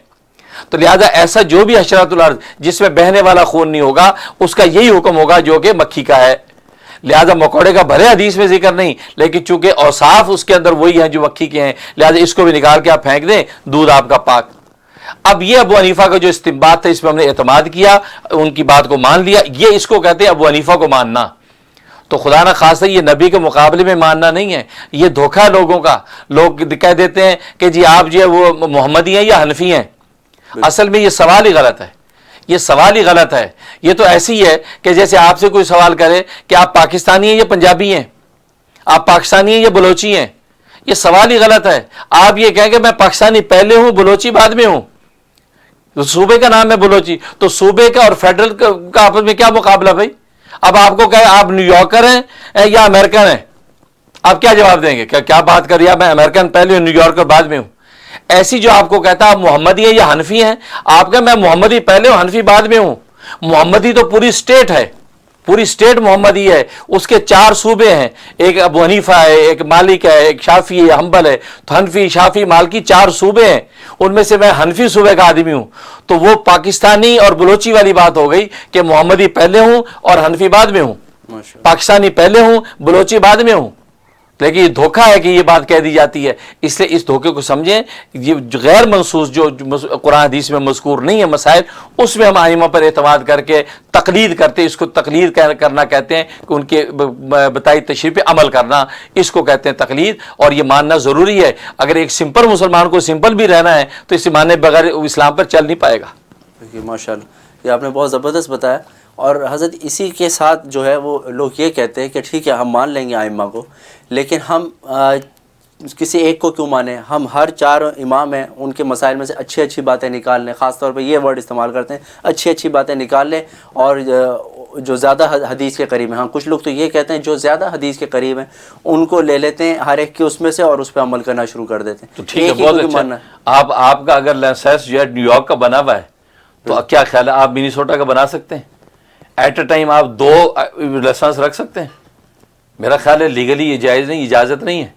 تو لہذا ایسا جو بھی حشرات الارض جس میں بہنے والا خون نہیں ہوگا اس کا یہی حکم ہوگا جو کہ مکھی کا ہے. لہذا مکوڑے کا بھلے حدیث میں ذکر نہیں لیکن چونکہ اوصاف اس کے اندر وہی ہیں جو مکھی کے ہیں, لہذا اس کو بھی نکال کے آپ پھینک دیں, دودھ آپ کا پاک. اب یہ ابو حنیفہ کا جو استنباط تھا اس پہ ہم نے اعتماد کیا, ان کی بات کو مان لیا, یہ اس کو کہتے ہیں ابو حنیفہ کو ماننا. تو خدا نہ خاصہ یہ نبی کے مقابلے میں ماننا نہیں ہے, یہ دھوکہ ہے لوگوں کا. لوگ کہہ دیتے ہیں کہ جی آپ جو ہے وہ محمدی ہیں یا حنفی ہیں. اصل میں یہ سوال ہی غلط ہے, یہ سوال ہی غلط ہے. یہ تو ایسی ہے کہ جیسے آپ سے کوئی سوال کرے کہ آپ پاکستانی ہیں یا پنجابی ہیں, آپ پاکستانی ہیں یا بلوچی ہیں. یہ سوال ہی غلط ہے. آپ یہ کہیں کہ میں پاکستانی پہلے ہوں بلوچی بعد میں ہوں. صوبے کا نام ہے بلوچی, تو صوبے کا اور فیڈرل کا آپس میں کیا مقابلہ بھائی؟ اب آپ کو کہے آپ نیو یارکر ہیں یا امریکن ہیں, آپ کیا جواب دیں گے؟ کیا بات کر رہی ہے, میں امریکن پہلے ہوں نیو یارکر بعد میں ہوں. ایسی جو آپ کو کہتا ہے آپ محمدی ہیں یا حنفی ہیں, آپ کہیں میں محمدی پہلے ہوں حنفی بعد میں ہوں. محمدی تو پوری اسٹیٹ ہے, پوری اسٹیٹ محمدی ہے, اس کے 4 صوبے ہیں, ایک ابو حنیفہ ہے, ایک مالک ہے, ایک شافعی ہے, حنبل ہے. تو حنفی شافعی مالکی 4 صوبے ہیں, ان میں سے میں حنفی صوبے کا آدمی ہوں. تو وہ پاکستانی اور بلوچی والی بات ہو گئی کہ محمدی پہلے ہوں اور حنفی بعد میں ہوں, پاکستانی پہلے ہوں بلوچی بعد میں ہوں. لیکن یہ دھوکہ ہے کہ یہ بات کہہ دی جاتی ہے. اس لیے اس دھوکے کو سمجھیں. یہ غیر منصوص جو قرآن حدیث میں مذکور نہیں ہے مسائل, اس میں ہم ائمہ پر اعتماد کر کے تقلید کرتے, اس کو تقلید کرنا کہتے ہیں کہ ان کے بتائی تشریح پہ عمل کرنا, اس کو کہتے ہیں تقلید. اور یہ ماننا ضروری ہے. اگر ایک سمپل مسلمان کو سمپل بھی رہنا ہے تو اسے ماننے بغیر اسلام پر چل نہیں پائے گا. ماشاء اللہ, یہ آپ نے بہت زبردست بتایا. اور حضرت اسی کے ساتھ جو ہے وہ لوگ یہ کہتے ہیں کہ ٹھیک ہے ہم مان لیں گے ائمہ کو, لیکن ہم کسی ایک کو کیوں مانیں؟ ہم ہر 4 امام ہیں, ان کے مسائل میں سے اچھی اچھی باتیں نکال لیں. خاص طور پہ یہ ورڈ استعمال کرتے ہیں, اچھی اچھی باتیں نکال لیں, اور جو زیادہ حدیث کے قریب ہیں. ہاں کچھ لوگ تو یہ کہتے ہیں جو زیادہ حدیث کے قریب ہیں ان کو لے لیتے ہیں ہر ایک کے اس میں سے, اور اس پہ عمل کرنا شروع کر دیتے ہیں. تو ٹھیک ہے, بہت اچھا. آپ کا اگر لائسنس جو ہے نیو یارک کا بنا ہوا ہے تو کیا خیال ہے آپ منیسوٹا کا بنا سکتے ہیں؟ ایٹ اے ٹائم آپ 2 لائسنس رکھ سکتے ہیں؟ میرا خیال ہے لیگلی یہ جائز نہیں, اجازت نہیں ہے.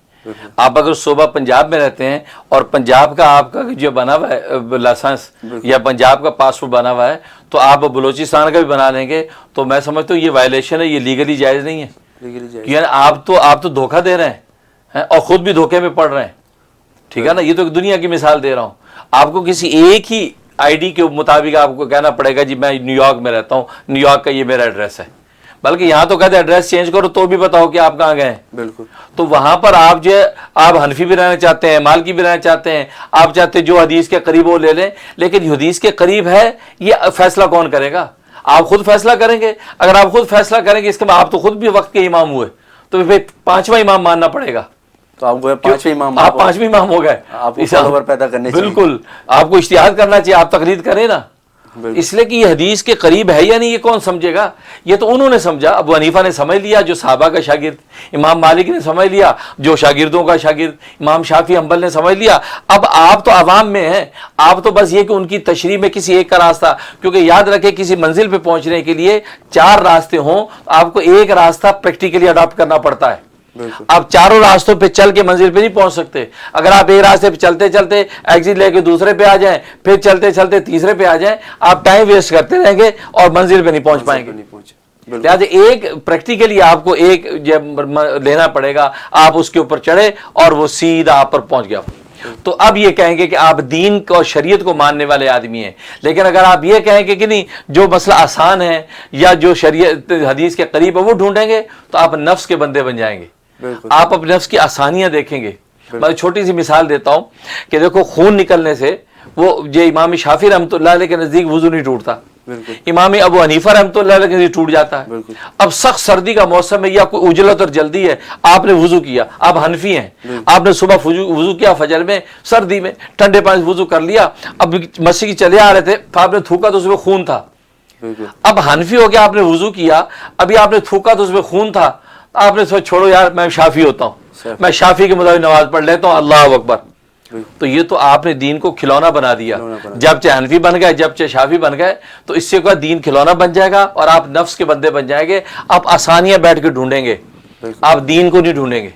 آپ اگر صوبہ پنجاب میں رہتے ہیں اور پنجاب کا آپ کا جو بنا ہوا ہے لائسنس یا پنجاب کا پاسپورٹ بنا ہوا ہے تو آپ بلوچستان کا بھی بنا لیں گے, تو میں سمجھتا ہوں یہ وائلیشن ہے, یہ لیگلی جائز نہیں ہے. یعنی آپ تو دھوکہ دے رہے ہیں اور خود بھی دھوکے میں پڑ رہے ہیں. ٹھیک ہے نا, یہ تو ایک دنیا کی مثال دے رہا ہوں. آپ کو کسی ایک ہی آئی ڈی کے مطابق آپ کو کہنا پڑے گا جی میں نیو یارک میں رہتا ہوں, نیو یارک کا یہ میرا ایڈریس ہے. بلکہ یہاں تو کہتے ہیں ایڈریس چینج کرو تو بھی بتاؤ کہ آپ کہاں گئے ہیں. بالکل. تو وہاں پر آپ جو آپ حنفی بھی رہنا چاہتے ہیں, مالکی بھی رہنا چاہتے ہیں, آپ چاہتے ہیں جو حدیث کے قریب وہ لے لیں, لیکن حدیث کے قریب ہے یہ فیصلہ کون کرے گا؟ آپ خود فیصلہ کریں گے. اگر آپ خود فیصلہ کریں گے اس کے بعد آپ تو خود بھی وقت کے امام ہوئے, تو پھر 5واں امام ماننا پڑے گا. تو آپ 5ویں امام ہو گئے, آپ پیدا کرنے چاہیے. بالکل, آپ کو اجتہاد کرنا چاہیے, آپ تقلید کریں نا. اس لیے کہ یہ حدیث کے قریب ہے یا نہیں یہ کون سمجھے گا؟ یہ تو انہوں نے سمجھا. ابو حنیفہ نے سمجھ لیا جو صحابہ کا شاگرد, امام مالک نے سمجھ لیا جو شاگردوں کا شاگرد, امام شافعی حنبل نے سمجھ لیا. اب آپ تو عوام میں ہیں, آپ تو بس یہ کہ ان کی تشریح میں کسی ایک کا راستہ, کیونکہ یاد رکھیں کسی منزل پہ پہنچنے کے لیے 4 راستے ہوں, آپ کو ایک راستہ پریکٹیکلی اڈاپٹ کرنا پڑتا ہے. آپ 4 راستوں پہ چل کے منزل پہ نہیں پہنچ سکتے. اگر آپ ایک راستے پہ چلتے چلتے ایگزٹ لے کے دوسرے پہ آ جائیں, پھر چلتے چلتے تیسرے پہ آ جائیں, آپ ٹائم ویسٹ کرتے رہیں گے اور منزل پہ نہیں پہنچ پائیں گے. لہٰذا ایک پریکٹیکلی آپ کو ایک لینا پڑے گا, آپ اس کے اوپر چڑھے اور وہ سیدھا آپ پر پہنچ گیا. تو اب یہ کہیں گے کہ آپ دین کو اور شریعت کو ماننے والے آدمی ہیں. لیکن اگر آپ یہ کہیں گے کہ نہیں جو مسئلہ آسان ہے یا جو شریعت حدیث کے قریب ہے وہ ڈھونڈیں گے, تو آپ نفس کے بندے بن جائیں گے. آپ اپنے نفس کی آسانیاں دیکھیں گے. میں چھوٹی سی مثال دیتا ہوں کہ دیکھو خون نکلنے سے وہ جو امام شافعی رحمۃ اللہ علیہ کے نزدیک وضو نہیں ٹوٹتا, امام ابو حنیفہ رحمۃ اللہ علیہ کے نزدیک ٹوٹ جاتا ہے. اب سخت سردی کا موسم ہے یا کوئی اجلت اور جلدی ہے, آپ نے وضو کیا, آپ حنفی ہیں, آپ نے صبح وضو کیا فجر میں, سردی میں ٹھنڈے پانی سے وضو کر لیا, اب مسجد کی چلے آ رہے تھے, آپ نے تھوکا تو اس میں خون تھا. اب حنفی ہو گیا, آپ نے وضو کیا, ابھی آپ نے تھوکا تو اس میں خون تھا, آپ نے سوچا چھوڑو یار میں شافعی ہوتا ہوں, میں شافعی کے مطابق نماز پڑھ لیتا ہوں, اللہ اکبر. تو یہ تو آپ نے دین کو کھلونا بنا دیا. جب چاہے حنفی بن گئے, جب چاہے شافعی بن گئے, تو اس سے کوئی دین کھلونا بن جائے گا اور آپ نفس کے بندے بن جائیں گے. آپ آسانیاں بیٹھ کے ڈھونڈیں گے, آپ دین کو نہیں ڈھونڈیں گے.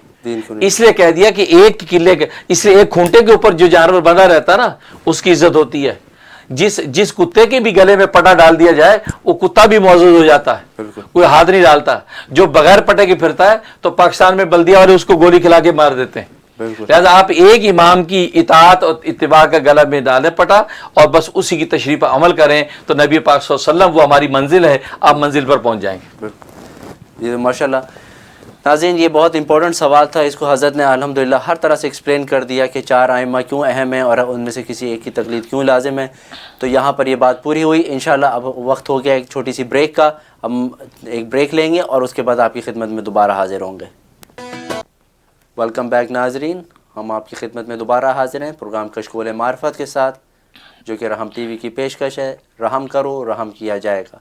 اس لیے کہہ دیا کہ ایک قلعے کے, اس لیے ایک کھونٹے کے اوپر جو جانور بندہ رہتا نا اس کی عزت ہوتی ہے. جس کتے کے بھی گلے میں پٹا ڈال دیا جائے وہ کتا بھی معزز ہو جاتا ہے, کوئی ہاتھ نہیں ڈالتا. جو بغیر پٹے کے پھرتا ہے تو پاکستان میں بلدیہ والے اس کو گولی کھلا کے مار دیتے ہیں. لہٰذا آپ ایک امام کی اطاعت اور اتباع کا گلا میں ڈالیں پٹا اور بس اسی کی تشریح پر عمل کریں تو نبی پاک صلی اللہ علیہ وسلم وہ ہماری منزل ہے, آپ منزل پر پہنچ جائیں گے. جی ماشاء اللہ. ناظرین یہ بہت امپورٹنٹ سوال تھا, اس کو حضرت نے الحمدللہ ہر طرح سے ایکسپلین کر دیا کہ 4 ائمہ کیوں اہم ہیں اور ان میں سے کسی ایک کی تقلید کیوں لازم ہے. تو یہاں پر یہ بات پوری ہوئی. انشاءاللہ اب وقت ہو گیا ایک چھوٹی سی بریک کا, ہم ایک بریک لیں گے اور اس کے بعد آپ کی خدمت میں دوبارہ حاضر ہوں گے. ویلکم بیک ناظرین, ہم آپ کی خدمت میں دوبارہ حاضر ہیں پروگرام کشکول معرفت کے ساتھ, جو کہ رحم ٹی وی کی پیشکش ہے. رحم کرو رحم کیا جائے گا.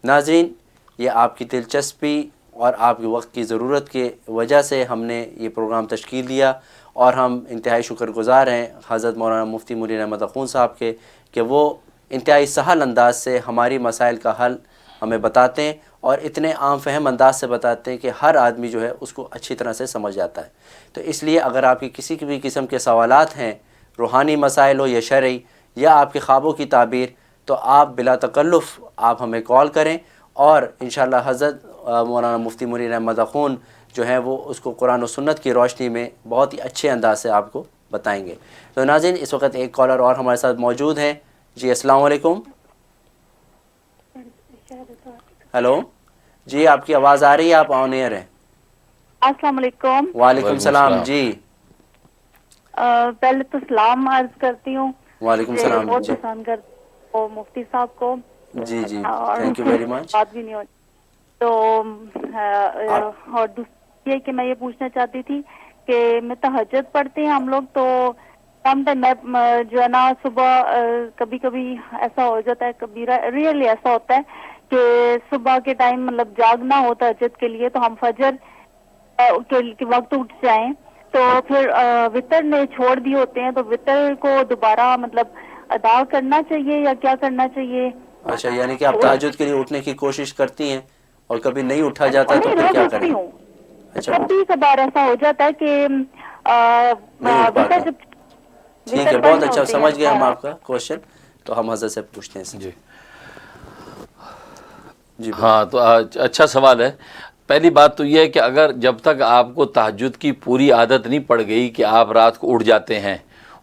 ناظرین یہ آپ کی دلچسپی اور آپ کے وقت کی ضرورت کے وجہ سے ہم نے یہ پروگرام تشکیل دیا, اور ہم انتہائی شکر گزار ہیں حضرت مولانا مفتی منیر احمد اخون صاحب کے کہ وہ انتہائی سہل انداز سے ہماری مسائل کا حل ہمیں بتاتے ہیں اور اتنے عام فہم انداز سے بتاتے ہیں کہ ہر آدمی جو ہے اس کو اچھی طرح سے سمجھ جاتا ہے. تو اس لیے اگر آپ کی کسی بھی قسم کے سوالات ہیں, روحانی مسائل ہو یا شرعی یا آپ کے خوابوں کی تعبیر, تو آپ بلا تکلف آپ ہمیں کال کریں اور انشاءاللہ حضرت مولانا مفتی منیر احمد اخون جو ہیں وہ اس کو قرآن و سنت کی روشنی میں بہت ہی اچھے انداز سے آپ کو بتائیں گے. تو ناظرین اس وقت ایک کالر اور ہمارے ساتھ موجود ہیں. جی السلام علیکم. ہیلو جی آپ کی آواز آ رہی ہے, آپ آن ایئر ہیں. السلام علیکم. وعلیکم السلام. جی پہلے تو سلام عرض کرتی ہوں. وعلیکم السلام. بہت جی پسند کرتی ہوں مفتی صاحب کو. جی جی اور تھینک یو ویری مچ. بات بھی نہیں ہوتی تو اور دوسری یہ کہ میں یہ پوچھنا چاہتی تھی کہ میں تہجد پڑھتے ہیں ہم لوگ, تو سم ٹائم میں جو ہے نا صبح کبھی کبھی ایسا ہو جاتا ہے, کبھی ریئلی ایسا ہوتا ہے کہ صبح کے ٹائم مطلب جاگنا ہو تہجد کے لیے تو ہم فجر کے وقت اٹھ جائیں تو پھر وطر نے چھوڑ دیے ہوتے ہیں, تو وطر کو دوبارہ مطلب ادا کرنا چاہیے یا کیا کرنا چاہیے؟ اچھا یعنی کہ آپ تہجد کے لیے اٹھنے کی کوشش کرتی ہیں اور کبھی نہیں اٹھا جاتا تو پھر کیا کریں؟ اچھا کبھی کبھار ایسا ہو جاتا ہے کہ نہیں اٹھ پاتا. ٹھیک ہے, بہت اچھا سمجھ گئے ہم آپ کا کوشچن. تو ہم حضرت سے پوچھتے ہیں. جی جی ہاں, تو اچھا سوال ہے. پہلی بات تو یہ ہے کہ اگر جب تک آپ کو تہجد کی پوری عادت نہیں پڑ گئی کہ آپ رات کو اٹھ جاتے ہیں,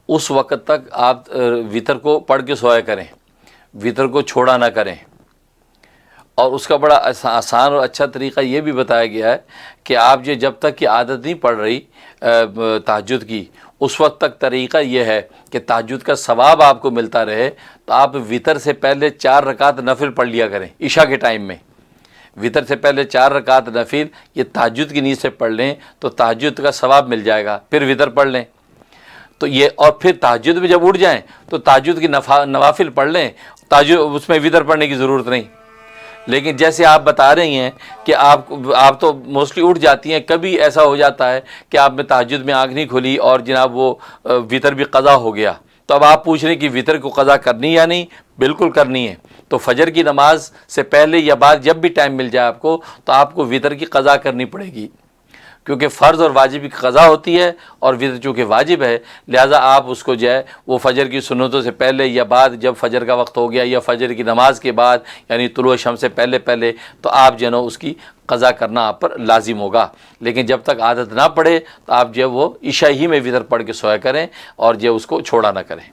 اس وقت تک آپ وطر کو پڑھ کے سویا کریں, وطر کو چھوڑا نہ کریں. اور اس کا بڑا آسان اور اچھا طریقہ یہ بھی بتایا گیا ہے کہ آپ یہ جب تک کہ عادت نہیں پڑ رہی تہجد کی, اس وقت تک طریقہ یہ ہے کہ تہجد کا ثواب آپ کو ملتا رہے تو آپ وطر سے پہلے 4 رکعت نفل پڑھ لیا کریں. عشاء کے ٹائم میں وطر سے پہلے 4 رکعت نفل یہ تہجد کی نیت سے پڑھ لیں تو تہجد کا ثواب مل جائے گا. پھر وطر پڑھ لیں تو یہ, اور پھر تہجد میں جب اٹھ جائیں تو تہجد کی نوافل پڑھ لیں, تہجد اس میں وطر پڑھنے کی ضرورت نہیں. لیکن جیسے آپ بتا رہی ہیں کہ آپ تو موسٹلی اٹھ جاتی ہیں, کبھی ایسا ہو جاتا ہے کہ آپ میں تہجد میں آنکھ نہیں کھلی اور جناب وہ وطر بھی قضا ہو گیا, تو اب آپ پوچھ رہے ہیں کہ وطر کو قضا کرنی یا نہیں؟ بالکل کرنی ہے. تو فجر کی نماز سے پہلے یا بعد جب بھی ٹائم مل جائے آپ کو تو آپ کو وطر کی قضا کرنی پڑے گی, کیونکہ فرض اور واجب کی قضا ہوتی ہے اور وطر چونکہ واجب ہے, لہٰذا آپ اس کو جو ہے وہ فجر کی سنتوں سے پہلے یا بعد جب فجر کا وقت ہو گیا یا فجر کی نماز کے بعد یعنی طلوع شمس سے پہلے تو آپ جو ہے نا اس کی قضا کرنا آپ پر لازم ہوگا. لیکن جب تک عادت نہ پڑے تو آپ جو ہے وہ عشاء ہی میں وطر پڑھ کے سویا کریں اور جو اس کو چھوڑا نہ کریں.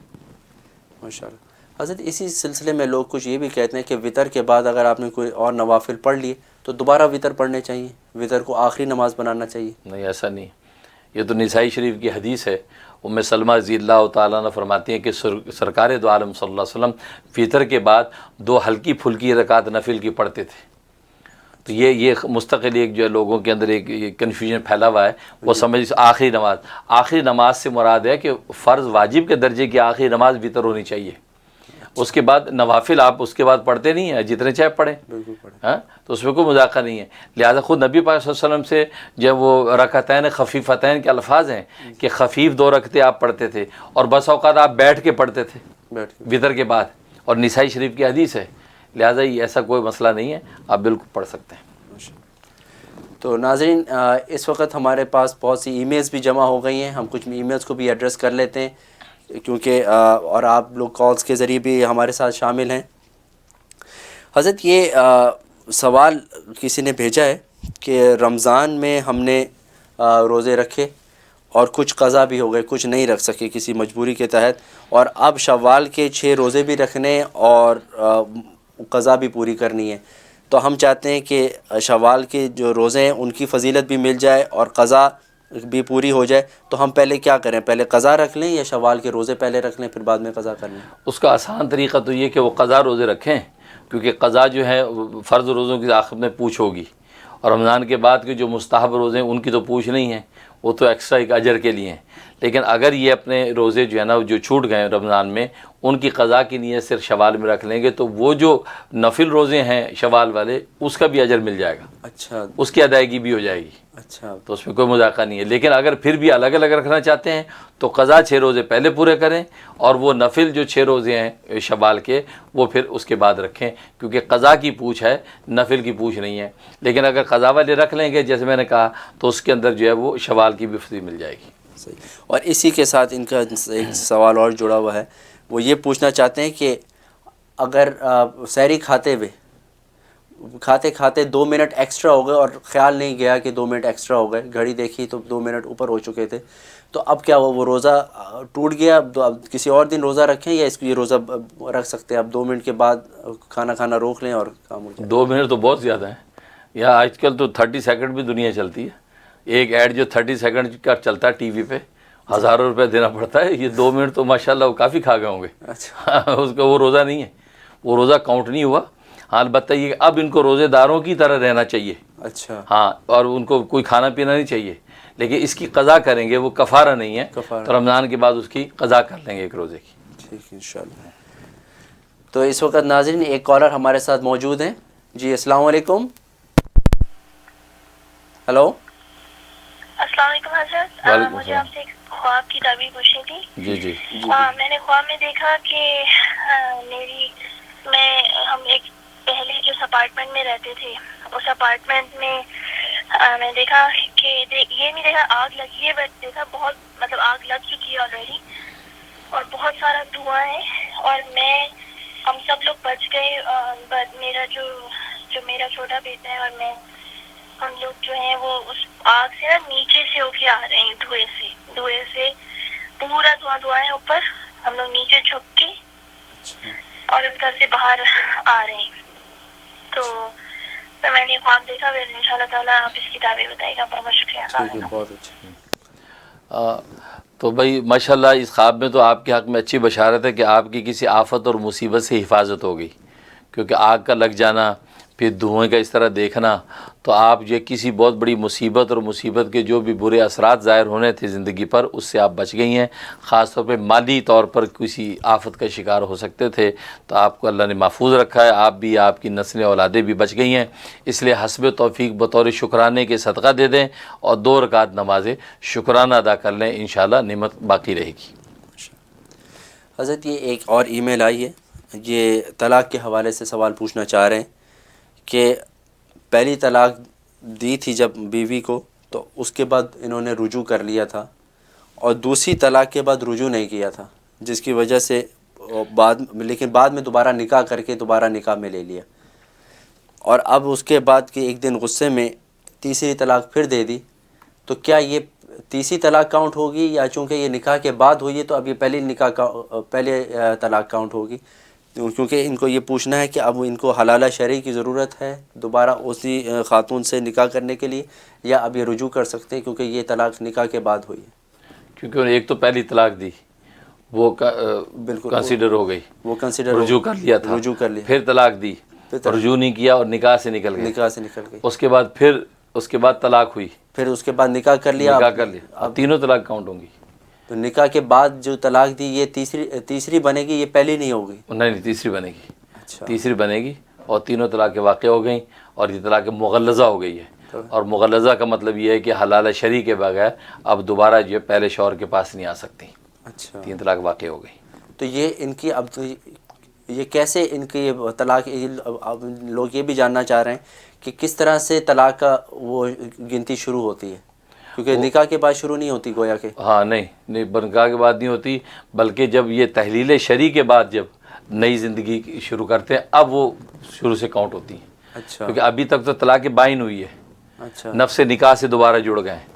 ماشاءاللہ. حضرت اسی سلسلے میں لوگ کچھ یہ بھی کہتے ہیں کہ وطر کے بعد اگر آپ نے کوئی اور نوافل پڑھ لیے تو دوبارہ وطر پڑھنے چاہیے, وطر کو آخری نماز بنانا چاہیے. نہیں, ایسا نہیں. یہ تو نسائی شریف کی حدیث ہے. ام سلمہ رضی اللہ تعالیٰ عنہ فرماتی ہیں کہ سرکار دو عالم صلی اللہ علیہ وسلم وطر کے بعد 2 ہلکی پھلکی رکعت نفل کی پڑھتے تھے. تو یہ مستقل ایک جو ہے لوگوں کے اندر ایک کنفیوژن پھیلا ہوا ہے, وہ سمجھ آخری نماز سے مراد ہے کہ فرض واجب کے درجے کی آخری نماز وطر ہونی چاہیے. اس کے بعد نوافل آپ اس کے بعد پڑھتے نہیں ہیں, جتنے چاہے پڑھیں, ہاں, تو اس میں کوئی مذاکرہ نہیں ہے. لہٰذا خود نبی پاک صلی اللہ علیہ وسلم سے جب وہ رکعتین خفیفتین کے الفاظ ہیں کہ خفیف 2 رکعتیں آپ پڑھتے تھے اور بس اوقات آپ بیٹھ کے پڑھتے تھے وطر کے بعد, اور نسائی شریف کی حدیث ہے. لہٰذا ایسا کوئی مسئلہ نہیں ہے, آپ بالکل پڑھ سکتے ہیں. تو ناظرین اس وقت ہمارے پاس بہت سی ای میلز بھی جمع ہو گئی ہیں, ہم کچھ ای میلز کو بھی ایڈریس کر لیتے ہیں. کیونکہ اور آپ لوگ کالز کے ذریعے بھی ہمارے ساتھ شامل ہیں. حضرت یہ سوال کسی نے بھیجا ہے کہ رمضان میں ہم نے روزے رکھے اور کچھ قضا بھی ہو گئے, کچھ نہیں رکھ سکے کسی مجبوری کے تحت, اور اب شوال کے 6 روزے بھی رکھنے اور قضا بھی پوری کرنی ہے. تو ہم چاہتے ہیں کہ شوال کے جو روزے ہیں ان کی فضیلت بھی مل جائے اور قضا بھی پوری ہو جائے. تو ہم پہلے کیا کریں, پہلے قضا رکھ لیں یا شوال کے روزے پہلے رکھ لیں پھر بعد میں قضا کر لیں؟ اس کا آسان طریقہ تو یہ کہ وہ قضا روزے رکھیں, کیونکہ قضا جو ہے فرض روزوں کی آخر میں پوچھ ہوگی, اور رمضان کے بعد کے جو مستحب روزے ہیں ان کی تو پوچھ نہیں ہے, وہ تو ایکسٹرا ایک اجر کے لیے ہیں. لیکن اگر یہ اپنے روزے جو ہے نا جو چھوٹ گئے رمضان میں, ان کی قضا کی نیت صرف شوال میں رکھ لیں گے تو وہ جو نفل روزے ہیں شوال والے اس کا بھی اجر مل جائے گا, اچھا اس کی ادائیگی بھی ہو جائے گی, اچھا تو اس میں کوئی مذاکرہ نہیں ہے. لیکن اگر پھر بھی الگ الگ رکھنا چاہتے ہیں تو قضا 6 روزے پہلے پورے کریں اور وہ نفل جو 6 روزے ہیں شوال کے وہ پھر اس کے بعد رکھیں, کیونکہ قضا کی پوچھ ہے, نفل کی پوچھ نہیں ہے. لیکن اگر قضا والے رکھ لیں گے جیسے میں نے کہا تو اس کے اندر جو ہے وہ شوال کی بھی فضیلت مل جائے گی. صحیح. اور اسی کے ساتھ ان کا ایک سوال اور جڑا ہوا ہے, وہ یہ پوچھنا چاہتے ہیں کہ اگر سحری کھاتے 2 منٹ ایکسٹرا ہو گئے اور خیال نہیں گیا کہ 2 منٹ ایکسٹرا ہو گئے, گھڑی دیکھی تو 2 منٹ اوپر ہو چکے تھے, تو اب کیا وہ روزہ ٹوٹ گیا؟ اب کسی اور دن روزہ رکھیں یا اس کو یہ روزہ رکھ سکتے ہیں؟ اب 2 منٹ کے بعد کھانا روک لیں اور کام ہو جائے. 2 منٹ تو بہت زیادہ ہیں, یا آج کل تو 30 سیکنڈ بھی دنیا چلتی ہے. ایک ایڈ جو 30 سیکنڈ کا چلتا ہے ٹی وی پہ, ہزاروں روپے دینا پڑتا ہے. یہ 2 منٹ تو ماشاءاللہ وہ کافی کھا گئے ہوں گے. اچھا اس کا وہ روزہ نہیں ہے, وہ روزہ کاؤنٹ نہیں ہوا. ہاں البتہ یہ کہ اب ان کو روزے داروں کی طرح رہنا چاہیے, اچھا ہاں, اور ان کو کوئی کھانا پینا نہیں چاہیے, لیکن اس کی قضا کریں گے, وہ کفارہ نہیں ہے, تو رمضان کے بعد اس کی قضا کر لیں گے ایک روزے کی. ٹھیک انشاءاللہ. تو اس وقت ناظرین ایک کالر ہمارے ساتھ موجود ہیں. جی السلام علیکم. ہلو السلام علیکم حضرت, مجھے آپ سے ایک خواب کی تعبیر پوچھنی تھی. جی جی میں نے خواب میں دیکھا کہ ہم ایک پہلے جس اپارٹمنٹ میں رہتے تھے اس اپارٹمنٹ میں میں دیکھا کہ یہ نہیں دیکھا آگ لگی ہے, بٹ دیکھا بہت مطلب آگ لگ چکی ہے آلریڈی اور بہت سارا دھواں ہے, اور ہم سب لوگ بچ گئے, بٹ میرا جو میرا چھوٹا بیٹا ہے اور میں, ہم لوگ جو ہیں وہ اس آگ سے نا نیچے سے ہو کے آ رہے ہیں, دھوئے سے پورا دھواں ہے اوپر, ہم لوگ نیچے جھک کے اور اس گھر سے باہر آ رہے ہیں. تو میں نے خواب دیکھا, پھر ان شاء اللہ تعالیٰ آپ اس کی تعبیر بتائیے گا. بہت شکریہ. بہت اچھا. تو بھائی ماشاءاللہ اس خواب میں تو آپ کے حق میں اچھی بشارت ہے کہ آپ کی کسی آفت اور مصیبت سے حفاظت ہوگی, کیونکہ آگ کا لگ جانا پھر دھوئیں کا اس طرح دیکھنا, تو آپ جو کسی بہت بڑی مصیبت اور مصیبت کے جو بھی برے اثرات ظاہر ہونے تھے زندگی پر اس سے آپ بچ گئی ہیں. خاص طور پہ مالی طور پر کسی آفت کا شکار ہو سکتے تھے, تو آپ کو اللہ نے محفوظ رکھا ہے, آپ بھی آپ کی نسلیں اولادیں بھی بچ گئی ہیں. اس لیے حسب توفیق بطور شکرانے کے صدقہ دے دیں اور 2 رکعت نماز شکرانہ ادا کر لیں, انشاءاللہ نعمت باقی رہے گی. حضرت یہ ایک اور ای میل آئی ہے, یہ طلاق کے حوالے سے سوال پوچھنا چاہ رہے ہیں کہ پہلی طلاق دی تھی جب بیوی کو تو اس کے بعد انہوں نے رجوع کر لیا تھا, اور دوسری طلاق کے بعد رجوع نہیں کیا تھا, جس کی وجہ سے لیکن بعد میں دوبارہ نکاح کر کے دوبارہ نکاح میں لے لیا, اور اب اس کے بعد کے ایک دن غصے میں تیسری طلاق پھر دے دی. تو کیا یہ تیسری طلاق کاؤنٹ ہوگی, یا چونکہ یہ نکاح کے بعد ہوئی ہے تو اب یہ پہلے طلاق کاؤنٹ ہوگی؟ کیونکہ ان کو یہ پوچھنا ہے کہ اب ان کو حلالہ شرعی کی ضرورت ہے دوبارہ اسی خاتون سے نکاح کرنے کے لیے, یا اب یہ رجوع کر سکتے ہیں کیونکہ یہ طلاق نکاح کے بعد ہوئی ہے. کیونکہ انہوں نے ایک تو پہلی طلاق دی, وہ بالکل کنسیڈر ہو گئی, وہ کنسیڈر رجوع کر لیا تھا, رجوع کر لیا, پھر طلاق دی, رجوع نہیں کیا اور نکاح سے نکل گئی, اس کے بعد پھر اس کے بعد طلاق ہوئی, پھر اس کے بعد نکاح کر لیا, اب تینوں طلاق کاؤنٹ ہوں گی. تو نکاح کے بعد جو طلاق دی یہ تیسری بنے گی, یہ پہلی نہیں ہوگی؟ نہیں تیسری بنے گی. اچھا, تیسری بنے گی, اور تینوں طلاق واقع ہو گئیں, اور یہ طلاق مغلظہ ہو گئی ہے. اور مغلظہ کا مطلب یہ ہے کہ حلال شرعی کے بغیر اب دوبارہ جو پہلے شوہر کے پاس نہیں آ سکتی. اچھا, 3 طلاق واقع ہو گئی. تو یہ ان کی اب یہ کیسے ان کی طلاق, اب لوگ یہ بھی جاننا چاہ رہے ہیں کہ کس طرح سے طلاق کا وہ گنتی شروع ہوتی ہے. کیونکہ نکاح کے بعد شروع نہیں ہوتی گویا کہ. ہاں نہیں نکاح کے بعد نہیں ہوتی، بلکہ جب یہ تحلیل شرعی کے بعد جب نئی زندگی شروع کرتے ہیں اب وہ شروع سے کاؤنٹ ہوتی ہیں. اچھا کیونکہ ابھی تک تو طلاق بائن ہوئی ہے، اچھا نفس نکاح سے دوبارہ جڑ گئے ہیں،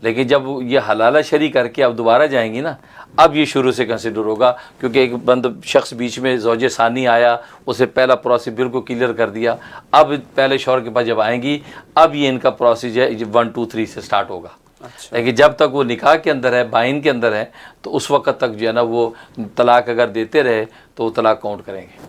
لیکن جب یہ حلالہ شرعی کر کے اب دوبارہ جائیں گی نا اب یہ شروع سے کنسیڈر ہوگا، کیونکہ ایک شخص بیچ میں زوج ثانی آیا، اسے پہلا پروسیس بالکل کلیئر کر دیا، اب پہلے شوہر کے پاس جب آئیں گی اب یہ ان کا پروسیس ہے 1 2 3 سے سٹارٹ ہوگا. اچھا لیکن جب تک وہ نکاح کے اندر ہے، بائن کے اندر ہے، تو اس وقت تک جو ہے نا وہ طلاق اگر دیتے رہے تو وہ طلاق کاؤنٹ کریں گے.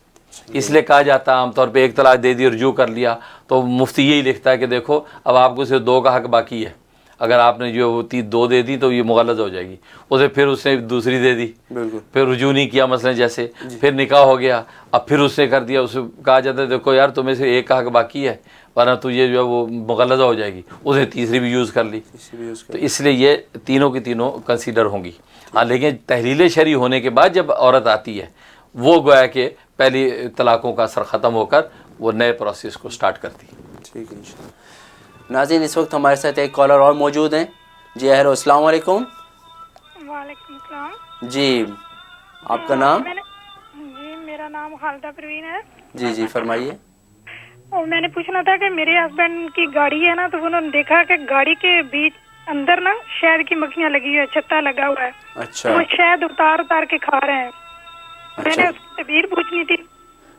اس لیے کہا جاتا ہے عام طور پہ ایک طلاق دے دی اور رجوع کر لیا تو مفتی یہی لکھتا ہے کہ دیکھو اب آپ کو صرف 2 کا حق باقی ہے، اگر آپ نے جو 2 دے دی تو یہ مغلظ ہو جائے گی. اسے پھر اس نے دوسری دے دی، بالکل پھر رجوع نہیں کیا مثلا جیسے، پھر نکاح ہو گیا، اب پھر اس نے کر دیا، اسے کہا جاتا ہے دیکھو یار تمہیں سے 1 کا حق باقی ہے ورنہ تو یہ جو ہے وہ مغلظہ ہو جائے گی، اس نے تیسری بھی یوز کر لی. تو اس لیے یہ تینوں کی تینوں کنسیڈر ہوں گی. ہاں لیکن تحلیل شرعی ہونے کے بعد جب عورت آتی ہے وہ گویا کہ پہلی طلاقوں کا اثر ختم ہو کر وہ نئے پروسیس کو سٹارٹ کرتی ہے. ٹھیک ہے انشاءاللہ. ناظرین اس وقت ہمارے ساتھ ایک کالر اور موجود ہیں. جی ہیلو السلام علیکم. وعلیکم السلام. جی آپ کا نام؟ جی میرا نام خالدہ پروین ہے. جی جی فرمائیے. اور میں نے پوچھنا تھا کہ میرے ہسبینڈ کی گاڑی ہے نا تو انہوں نے دیکھا کہ گاڑی کے بیچ اندر نا شہد کی مکھیاں لگی ہوئی ہے، چھتا لگا ہوا ہے. اچھا وہ شہد اتار کے کھا رہے ہیں. میں نے اچھا اس کی تعبیر پوچھنی تھی.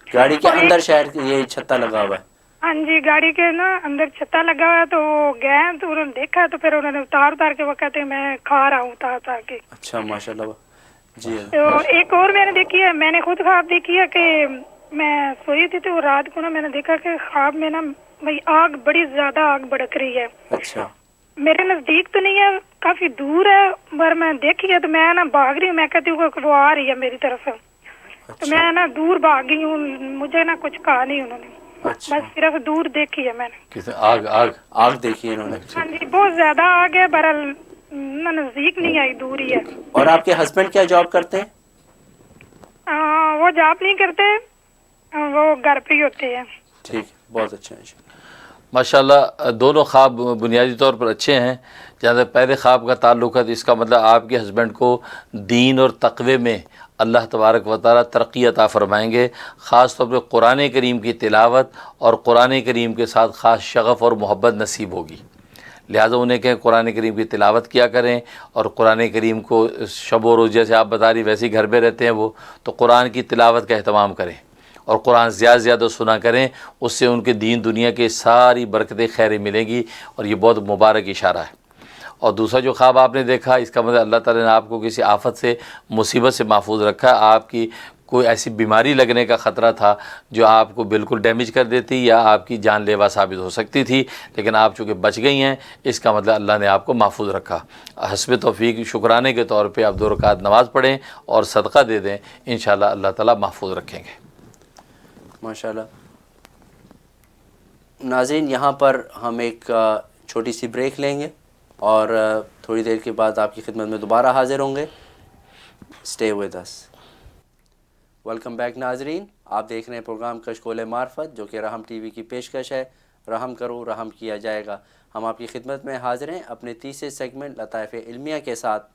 گاڑی کے اندر شہر یہ چھتا لگا ہوا ہے؟ ہاں جی گاڑی کے نا اندر چھتا لگا ہوا ہے تو وہ گئے تو انہوں نے دیکھا تو پھر انہوں نے اتار کے وہ کہتے ہیں میں کھا رہا ہوں اتار کے. اچھا ماشاءاللہ. جی تو ایک اور میں نے دیکھی ہے، میں نے خود خواب دیکھی ہے کہ میں سوئی تھی تو رات کو نا میں نے دیکھا کہ خواب میں نا بھائی آگ بڑی زیادہ آگ بڑک رہی ہے. اچھا میرے نزدیک تو نہیں ہے، کافی دور ہے، پر میں دیکھی ہے تو میں نا بھاگ رہی ہوں، میں کہتی ہوں کہ وہ آ رہی ہے میری طرف. تو میں نا دور بھاگ گئی ہوں، مجھے نا کچھ کہا نہیں انہوں نے، اچھا بس صرف دور دیکھی ہے میں نے. آگ دیکھی انہوں نے. ہاں جی بہت زیادہ آگ ہے، بہرحال نزدیک نہیں آئی، دور ہی ہے. اور آپ کے ہسبینڈ کیا جاب کرتے ہیں؟ وہ جاب نہیں کرتے، وہ گھر پہ ہی ہوتے ہیں. ٹھیک بہت اچھا ہے. ماشاءاللہ دونوں خواب بنیادی طور پر اچھے ہیں. جہاں تک پہلے خواب کا تعلق ہے تو اس کا مطلب آپ کے ہسبینڈ کو دین اور تقوی میں اللہ تبارک و تعالیٰ ترقی عطا فرمائیں گے، خاص طور پہ قرآن کریم کی تلاوت اور قرآن کریم کے ساتھ خاص شغف اور محبت نصیب ہوگی. لہٰذا انہیں کہیں قرآن کریم کی تلاوت کیا کریں اور قرآن کریم کو شب و روز جیسے آپ بتا رہی ویسے ہی گھر پہ رہتے ہیں وہ، تو قرآن کی تلاوت کا اہتمام کریں اور قرآن زیادہ سے زیادہ سنا کریں. اس سے ان کے دین دنیا کے ساری برکتیں خیریں ملیں گی اور یہ بہت مبارک اشارہ ہے. اور دوسرا جو خواب آپ نے دیکھا اس کا مطلب اللہ تعالیٰ نے آپ کو کسی آفت سے مصیبت سے محفوظ رکھا. آپ کی کوئی ایسی بیماری لگنے کا خطرہ تھا جو آپ کو بالکل ڈیمیج کر دیتی یا آپ کی جان لیوا ثابت ہو سکتی تھی، لیکن آپ چونکہ بچ گئی ہیں اس کا مطلب اللہ نے آپ کو محفوظ رکھا. حسب توفیق شکرانے کے طور پہ آپ 2 رکعت نماز پڑھیں اور صدقہ دے دیں، انشاءاللہ اللہ تعالیٰ محفوظ رکھیں گے. ماشاءاللہ. ناظرین یہاں پر ہم ایک چھوٹی سی بریک لیں گے اور تھوڑی دیر کے بعد آپ کی خدمت میں دوبارہ حاضر ہوں گے. Stay with us. Welcome back ناظرین، آپ دیکھ رہے ہیں پروگرام کشکول معرفت جو کہ رحم ٹی وی کی پیشکش ہے. رحم کرو رحم کیا جائے گا. ہم آپ کی خدمت میں حاضر ہیں اپنے تیسرے سیگمنٹ لطائف علمیہ کے ساتھ،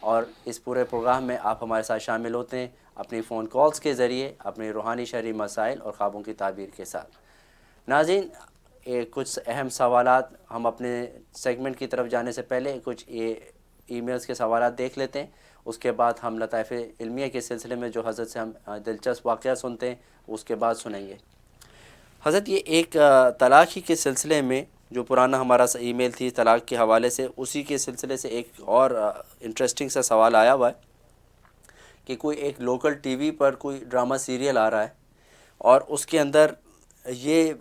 اور اس پورے پروگرام میں آپ ہمارے ساتھ شامل ہوتے ہیں اپنی فون کالز کے ذریعے اپنے روحانی شرعی مسائل اور خوابوں کی تعبیر کے ساتھ. ناظرین کچھ اہم سوالات ہم اپنے سیگمنٹ کی طرف جانے سے پہلے کچھ ای میلز کے سوالات دیکھ لیتے ہیں. اس کے بعد ہم لطائف علمیہ کے سلسلے میں جو حضرت سے ہم دلچسپ واقعہ سنتے ہیں اس کے بعد سنیں گے. حضرت یہ ایک طلاق ہی کے سلسلے میں جو پرانا ہمارا ای میل تھی طلاق کے حوالے سے، اسی کے سلسلے سے ایک اور انٹرسٹنگ سا سوال آیا ہوا ہے کہ کوئی ایک لوکل ٹی وی پر کوئی ڈرامہ سیریل آ رہا ہے اور اس کے اندر یہ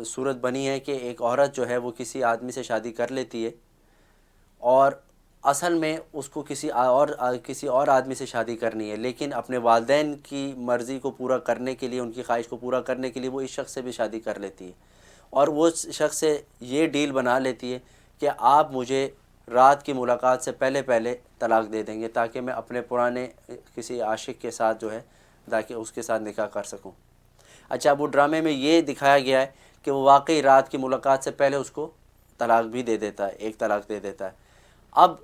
صورت بنی ہے کہ ایک عورت جو ہے وہ کسی آدمی سے شادی کر لیتی ہے اور اصل میں اس کو کسی اور آدمی سے شادی کرنی ہے، لیکن اپنے والدین کی مرضی کو پورا کرنے کے لیے، ان کی خواہش کو پورا کرنے کے لیے وہ اس شخص سے بھی شادی کر لیتی ہے اور وہ شخص سے یہ ڈیل بنا لیتی ہے کہ آپ مجھے رات کی ملاقات سے پہلے طلاق دے دیں گے تاکہ میں اپنے پرانے کسی عاشق کے ساتھ جو ہے تاکہ اس کے ساتھ نکاح کر سکوں. اچھا وہ ڈرامے میں یہ دکھایا گیا ہے کہ وہ واقعی رات کی ملاقات سے پہلے اس کو طلاق بھی دے دیتا ہے، ایک طلاق دے دیتا ہے. اب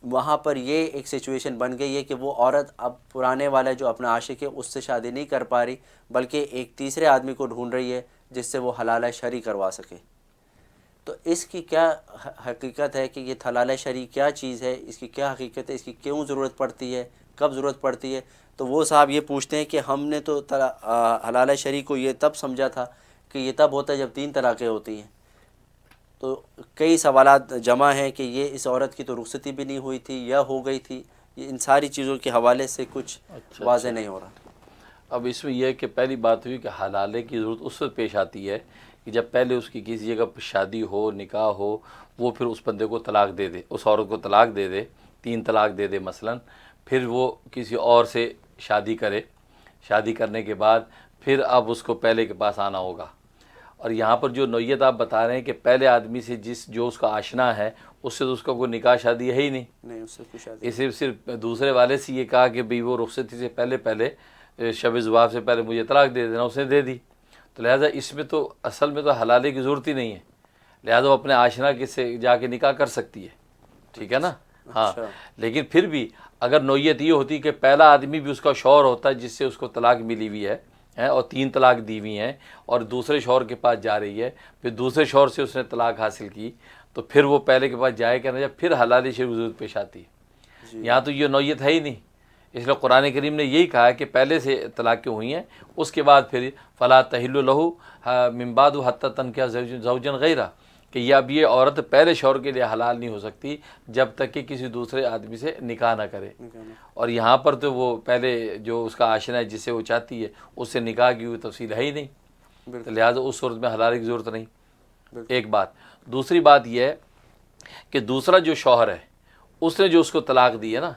وہاں پر یہ ایک سچویشن بن گئی ہے کہ وہ عورت اب پرانے والا جو اپنا عاشق ہے اس سے شادی نہیں کر پا رہی، بلکہ ایک تیسرے آدمی کو ڈھونڈ رہی ہے جس سے وہ حلال شرعی کروا سکے. تو اس کی کیا حقیقت ہے کہ یہ حلال شرعی کیا چیز ہے، اس کی کیا حقیقت ہے، اس کی کیوں ضرورت پڑتی ہے، کب ضرورت پڑتی ہے؟ تو وہ صاحب یہ پوچھتے ہیں کہ ہم نے تو حلال شرعی کو یہ تب سمجھا تھا کہ یہ تب ہوتا ہے جب 3 طلاقیں ہوتی ہیں. تو کئی سوالات جمع ہیں کہ یہ اس عورت کی تو رخصتی بھی نہیں ہوئی تھی یا ہو گئی تھی، یہ ان ساری چیزوں کے حوالے سے کچھ واضح نہیں ہو رہا. اب اس میں یہ ہے کہ پہلی بات ہوئی کہ حلالے کی ضرورت اس وقت پیش آتی ہے کہ جب پہلے اس کی کسی جگہ پہ شادی ہو، نکاح ہو، وہ پھر اس بندے کو طلاق دے دے، اس عورت کو طلاق دے دے، 3 طلاق دے دے مثلا، پھر وہ کسی اور سے شادی کرے، شادی کرنے کے بعد پھر اب اس کو پہلے کے پاس آنا ہوگا. اور یہاں پر جو نوعیت آپ بتا رہے ہیں کہ پہلے آدمی سے جو اس کا آشنا ہے اس سے تو اس کا کوئی نکاح شادی ہے ہی نہیں، اس سے کوئی شادی صرف دوسرے والے سے یہ کہا کہ بھئی وہ رخصتی سے پہلے شب زواج سے پہلے مجھے طلاق دے دینا، اس نے دے دی. تو لہٰذا اس میں تو اصل میں تو حلالے کی ضرورت ہی نہیں ہے، لہٰذا وہ اپنے آشنا کے سے جا کے نکاح کر سکتی ہے، ٹھیک ہے نا. ہاں لیکن پھر بھی اگر نوعیت یہ ہوتی کہ پہلا آدمی بھی اس کا شوہر ہوتا ہے جس سے اس کو طلاق ملی ہوئی ہے اور 3 طلاق دی ہوئی ہیں اور دوسرے شوہر کے پاس جا رہی ہے، پھر دوسرے شوہر سے اس نے طلاق حاصل کی، تو پھر وہ پہلے کے پاس جائے کہنا جب پھر حلالی شرعی ضرورت پیش آتی ہے. یہاں تو یہ نوعیت ہے ہی نہیں، اس لیے قرآن کریم نے یہی کہا ہے کہ پہلے سے طلاقیں ہوئی ہیں، اس کے بعد پھر فلا تحل لہ من بعد حتی تنکح زوجا غیرہ، کہ یہ عورت پہلے شوہر کے لیے حلال نہیں ہو سکتی جب تک کہ کسی دوسرے آدمی سے نکاح نہ کرے. اور یہاں پر تو وہ پہلے جو اس کا آشنا ہے جس سے وہ چاہتی ہے اس سے نکاح کی ہوئی تفصیل ہے ہی نہیں، تو لہٰذا اس صورت میں حلال کی ضرورت نہیں. ایک بات. دوسری بات یہ ہے کہ دوسرا جو شوہر ہے اس نے جو اس کو طلاق دی ہے نا،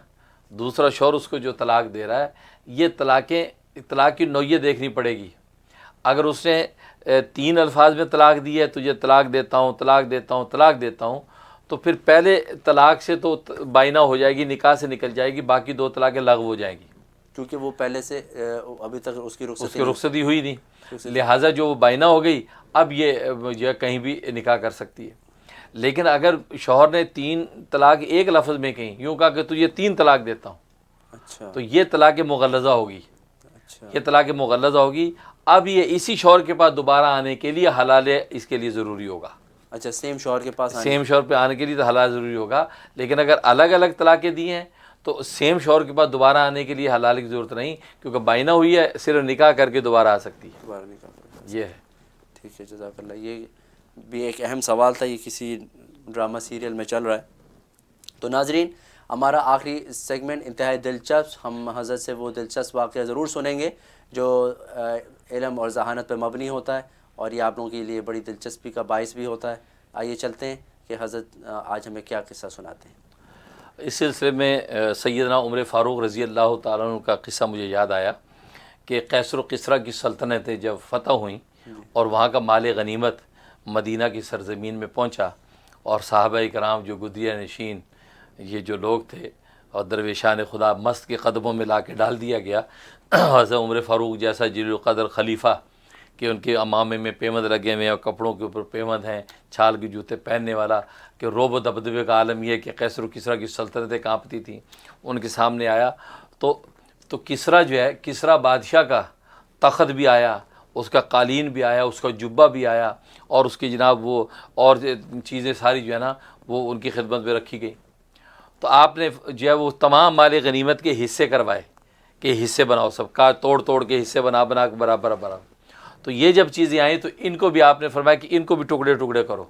دوسرا شوہر اس کو جو طلاق دے رہا ہے، یہ طلاق کی نوعیت دیکھنی پڑے گی. اگر اس نے 3 الفاظ میں طلاق دی ہے، تجھے طلاق دیتا ہوں، طلاق دیتا ہوں، طلاق دیتا ہوں، تو پھر پہلے طلاق سے تو بائنہ ہو جائے گی، نکاح سے نکل جائے گی، باقی 2 طلاقیں لغو ہو جائیں گی کیونکہ وہ پہلے سے ابھی تک اس کی رخصتی ہوئی نہیں، لہٰذا جو وہ بائنہ ہو گئی اب یہ کہیں بھی نکاح کر سکتی ہے. لیکن اگر شوہر نے 3 طلاق ایک لفظ میں کہیں، یوں کہا کہ تجھے 3 طلاق دیتا ہوں، تو یہ طلاق مغلظہ ہوگی، یہ طلاق مغلظہ ہوگی. اب یہ اسی شوہر کے پاس دوبارہ آنے کے لیے حلال اس کے لیے ضروری ہوگا. اچھا، سیم شوہر کے پاس سیم شوہر پہ آنے کے لیے تو حلال ضروری ہوگا. لیکن اگر الگ الگ طلاقیں دی ہیں تو سیم شوہر کے پاس دوبارہ آنے کے لیے حلال کی ضرورت نہیں، کیونکہ بائنہ ہوئی ہے، صرف نکاح کر کے دوبارہ آ سکتی ہے. یہ ہے. ٹھیک ہے، جزاک اللہ. یہ بھی ایک اہم سوال تھا، یہ کسی ڈرامہ سیریل میں چل رہا ہے. تو ناظرین، ہمارا آخری سیگمنٹ انتہائی دلچسپ، ہم حضرت سے وہ دلچسپ واقعہ ضرور سنیں گے جو علم اور ذہانت پہ مبنی ہوتا ہے، اور یہ آپ لوگوں کے لیے بڑی دلچسپی کا باعث بھی ہوتا ہے. آئیے چلتے ہیں کہ حضرت آج ہمیں کیا قصہ سناتے ہیں. اس سلسلے میں سیدنا عمر فاروق رضی اللہ تعالیٰ عنہ کا قصہ مجھے یاد آیا کہ قیصر و کسریٰ کی سلطنتیں جب فتح ہوئیں اور وہاں کا مال غنیمت مدینہ کی سرزمین میں پہنچا، اور صحابہ کرام جو گدیہ نشین یہ جو لوگ تھے اور درویشان خدا مست کے قدموں میں لا کے ڈال دیا گیا. حضرت عمر فاروق جیسا جلیل القدر خلیفہ کہ ان کے امامے میں پیمند لگے ہوئے ہیں اور کپڑوں کے اوپر پیمند ہیں، چھال کے جوتے پہننے والا، کہ روب و دبدبے کا عالم یہ کہ قیصر و کسریٰ کی سلطنتیں کانپتی تھیں، ان کے سامنے آیا. تو کسریٰ جو ہے، کسریٰ بادشاہ کا تخت بھی آیا، اس کا قالین بھی آیا، اس کا جبہ بھی آیا، اور اس کی جناب وہ اور چیزیں ساری جو ہے نا وہ ان کی خدمت میں رکھی گئی. تو آپ نے جو ہے وہ تمام مال غنیمت کے حصے کروائے کہ حصے بناؤ، سب کا توڑ کے حصے بنا کے برابر. تو یہ جب چیزیں آئیں تو ان کو بھی آپ نے فرمایا کہ ان کو بھی ٹکڑے کرو.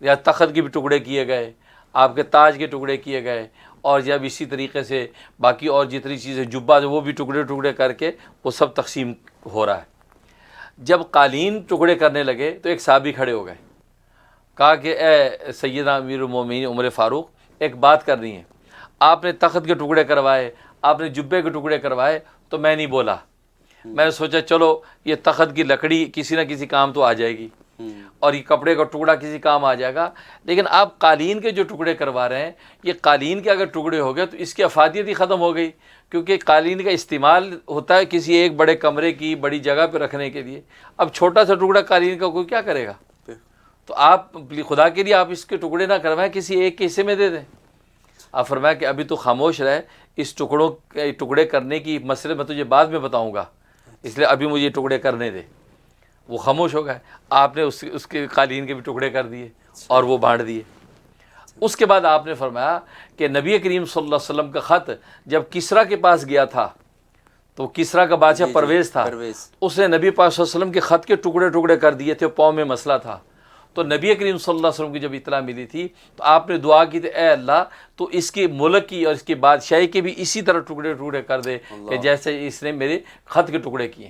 یا تخت کے بھی ٹکڑے کیے گئے، آپ کے تاج کے ٹکڑے کیے گئے، اور جب اسی طریقے سے باقی اور جتنی چیزیں جبہ وہ بھی ٹکڑے کر کے وہ سب تقسیم ہو رہا ہے. جب قالین ٹکڑے کرنے لگے تو ایک صحابی کھڑے ہو گئے، کہا کہ اے سیدنا امیر المومنین عمر فاروق، ایک بات کرنی ہے. آپ نے تخت کے ٹکڑے کروائے، آپ نے جبے کے ٹکڑے کروائے، تو میں نہیں بولا. میں نے سوچا چلو یہ تخت کی لکڑی کسی نہ کسی کام تو آ جائے گی، اور یہ کپڑے کا ٹکڑا کسی کام آ جائے گا. لیکن آپ قالین کے جو ٹکڑے کروا رہے ہیں، یہ قالین کے اگر ٹکڑے ہو گئے تو اس کی افادیت ہی ختم ہو گئی، کیونکہ قالین کا استعمال ہوتا ہے کسی ایک بڑے کمرے کی بڑی جگہ پہ رکھنے کے لیے. اب چھوٹا سا ٹکڑا قالین کا کوئی کیا کرے گا؟ تو آپ خدا کے لیے آپ اس کے ٹکڑے نہ کروائیں، کسی ایک کے حصے میں دے دیں. آپ فرمایا کہ ابھی تو خاموش رہے، اس ٹکڑے کرنے کی مسئلے میں تجھے بعد میں بتاؤں گا، اس لیے ابھی مجھے ٹکڑے کرنے دے۔ وہ خاموش ہو گئے، آپ نے اس کے قالین کے بھی ٹکڑے کر دیے اور وہ بانٹ دیے۔ اس کے بعد آپ نے فرمایا کہ نبی کریم صلی اللہ علیہ وسلم کا خط جب کسریٰ کے پاس گیا تھا، تو کسریٰ کا بادشاہ پرویز تھا، اس نے نبی پاک صلی اللہ علیہ وسلم کے خط کے ٹکڑے کر دیے تھے، پاؤں میں مسئلہ تھا۔ تو نبی کریم صلی اللہ علیہ وسلم کی جب اطلاع ملی تھی تو آپ نے دعا کی تھی، اے اللہ تو اس کے ملک کی اور اس کی بادشاہی کے بھی اسی طرح ٹکڑے کر دے کہ جیسے اس نے میرے خط کے ٹکڑے کیے۔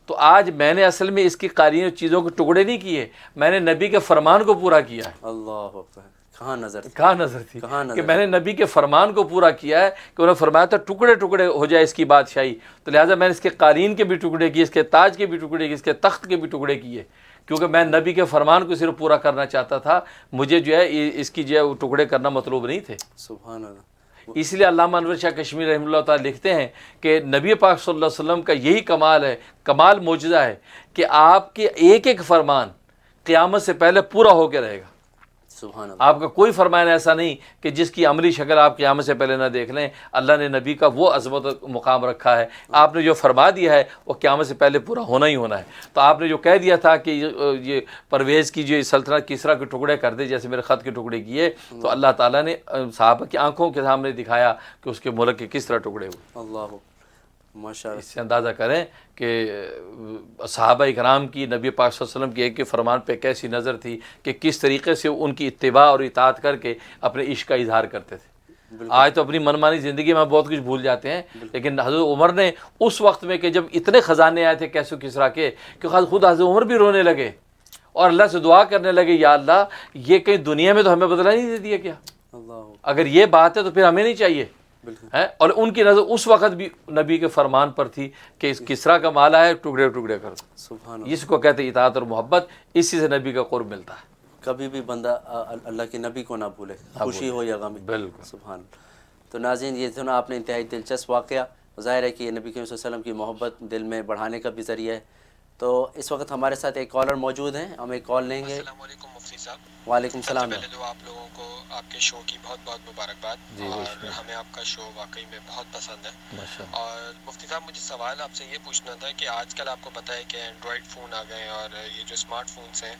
تو آج میں نے اصل میں اس کی قالین اور چیزوں کے ٹکڑے نہیں کیے، میں نے نبی کے فرمان کو پورا کیا ہے۔ اللہ اکبر، کہاں نظر تھی کہ میں نے نبی کے فرمان کو پورا کیا ہے کہ انہوں نے فرمایا تھا ٹکڑے ہو جائے اس کی بادشاہی، تو لہٰذا میں نے اس کے قالین کے بھی ٹکڑے کیے، اس کے تاج کے بھی ٹکڑے کیے، اس کے تخت کے بھی ٹکڑے کیے، کیونکہ میں نبی کے فرمان کو صرف پورا کرنا چاہتا تھا، مجھے جو ہے اس کی جو ہے ٹکڑے کرنا مطلوب نہیں تھے۔ سبحان اللہ۔ اس لیے علامہ انور شاہ کشمیری رحمہ اللہ تعالیٰ لکھتے ہیں کہ نبی پاک صلی اللہ علیہ وسلم کا یہی کمال ہے، کمال معجزہ ہے کہ آپ کے ایک فرمان قیامت سے پہلے پورا ہو کے رہے گا۔ سبحان اللہ۔ آپ کا کوئی فرمان ایسا نہیں کہ جس کی عملی شکل آپ قیامت سے پہلے نہ دیکھ لیں۔ اللہ نے نبی کا وہ عظمت مقام رکھا ہے، آپ نے جو فرما دیا ہے وہ قیامت سے پہلے پورا ہونا ہی ہونا ہے۔ تو آپ نے جو کہہ دیا تھا کہ یہ پرویز کی جو سلطنت کسریٰ کے ٹکڑے کر دے جیسے میرے خط کے ٹکڑے کیے، تو اللہ تعالیٰ نے صحابہ کی آنکھوں کے سامنے دکھایا کہ اس کے ملک کے کس طرح ٹکڑے ہوئے۔ اللہ ماشاءاللہ۔ اس سے اندازہ کریں کہ صحابہ اکرام کی نبی پاک صلی اللہ علیہ وسلم کے ایک فرمان پہ کیسی نظر تھی کہ کس طریقے سے ان کی اتباع اور اطاعت کر کے اپنے عشق کا اظہار کرتے تھے۔ آج تو اپنی منمانی زندگی میں بہت کچھ بھول جاتے ہیں، لیکن حضرت عمر نے اس وقت میں کہ جب اتنے خزانے آئے تھے کیسو کسریٰ کے کہ خود حضرت عمر بھی رونے لگے اور اللہ سے دعا کرنے لگے، یا اللہ یہ کہیں دنیا میں تو ہمیں بدلہ نہیں دے دیا کیا؟ اگر یہ بات ہے تو پھر ہمیں نہیں چاہیے ہے۔ اور ان کی نظر اس وقت بھی نبی کے فرمان پر تھی کہ اس کسریٰ کا مال ہے ٹکڑے کر دو۔ سبحان اللہ۔ اس کو کہتے ہیں اطاعت اور محبت، اسی سے نبی کا قرب ملتا ہے۔ کبھی بھی بندہ اللہ کے نبی کو نہ بھولے، خوشی ہو یا غم۔ بالکل سبحان اللہ۔ تو ناظرین یہ سنا آپ نے انتہائی دلچسپ واقعہ، ظاہر ہے کہ یہ نبی کریم صلی اللہ علیہ وسلم کی محبت دل میں بڑھانے کا بھی ذریعہ ہے۔ تو اس وقت ہمارے ساتھ ایک کالر موجود ہیں، ہم ایک کال لیں گے۔ السلام علیکم مفتی صاحب۔ وعلیکم السلام۔ پہلے تو آپ لوگوں کو آپ کے شو کی بہت بہت مبارکباد، اور ہمیں آپ کا شو واقعی میں بہت پسند ہے۔ اور مفتی صاحب مجھے سوال آپ سے یہ پوچھنا تھا کہ آج کل آپ کو پتہ ہے کہ اینڈرائڈ فون آ گئے ہیں، اور یہ جو اسمارٹ فونس ہیں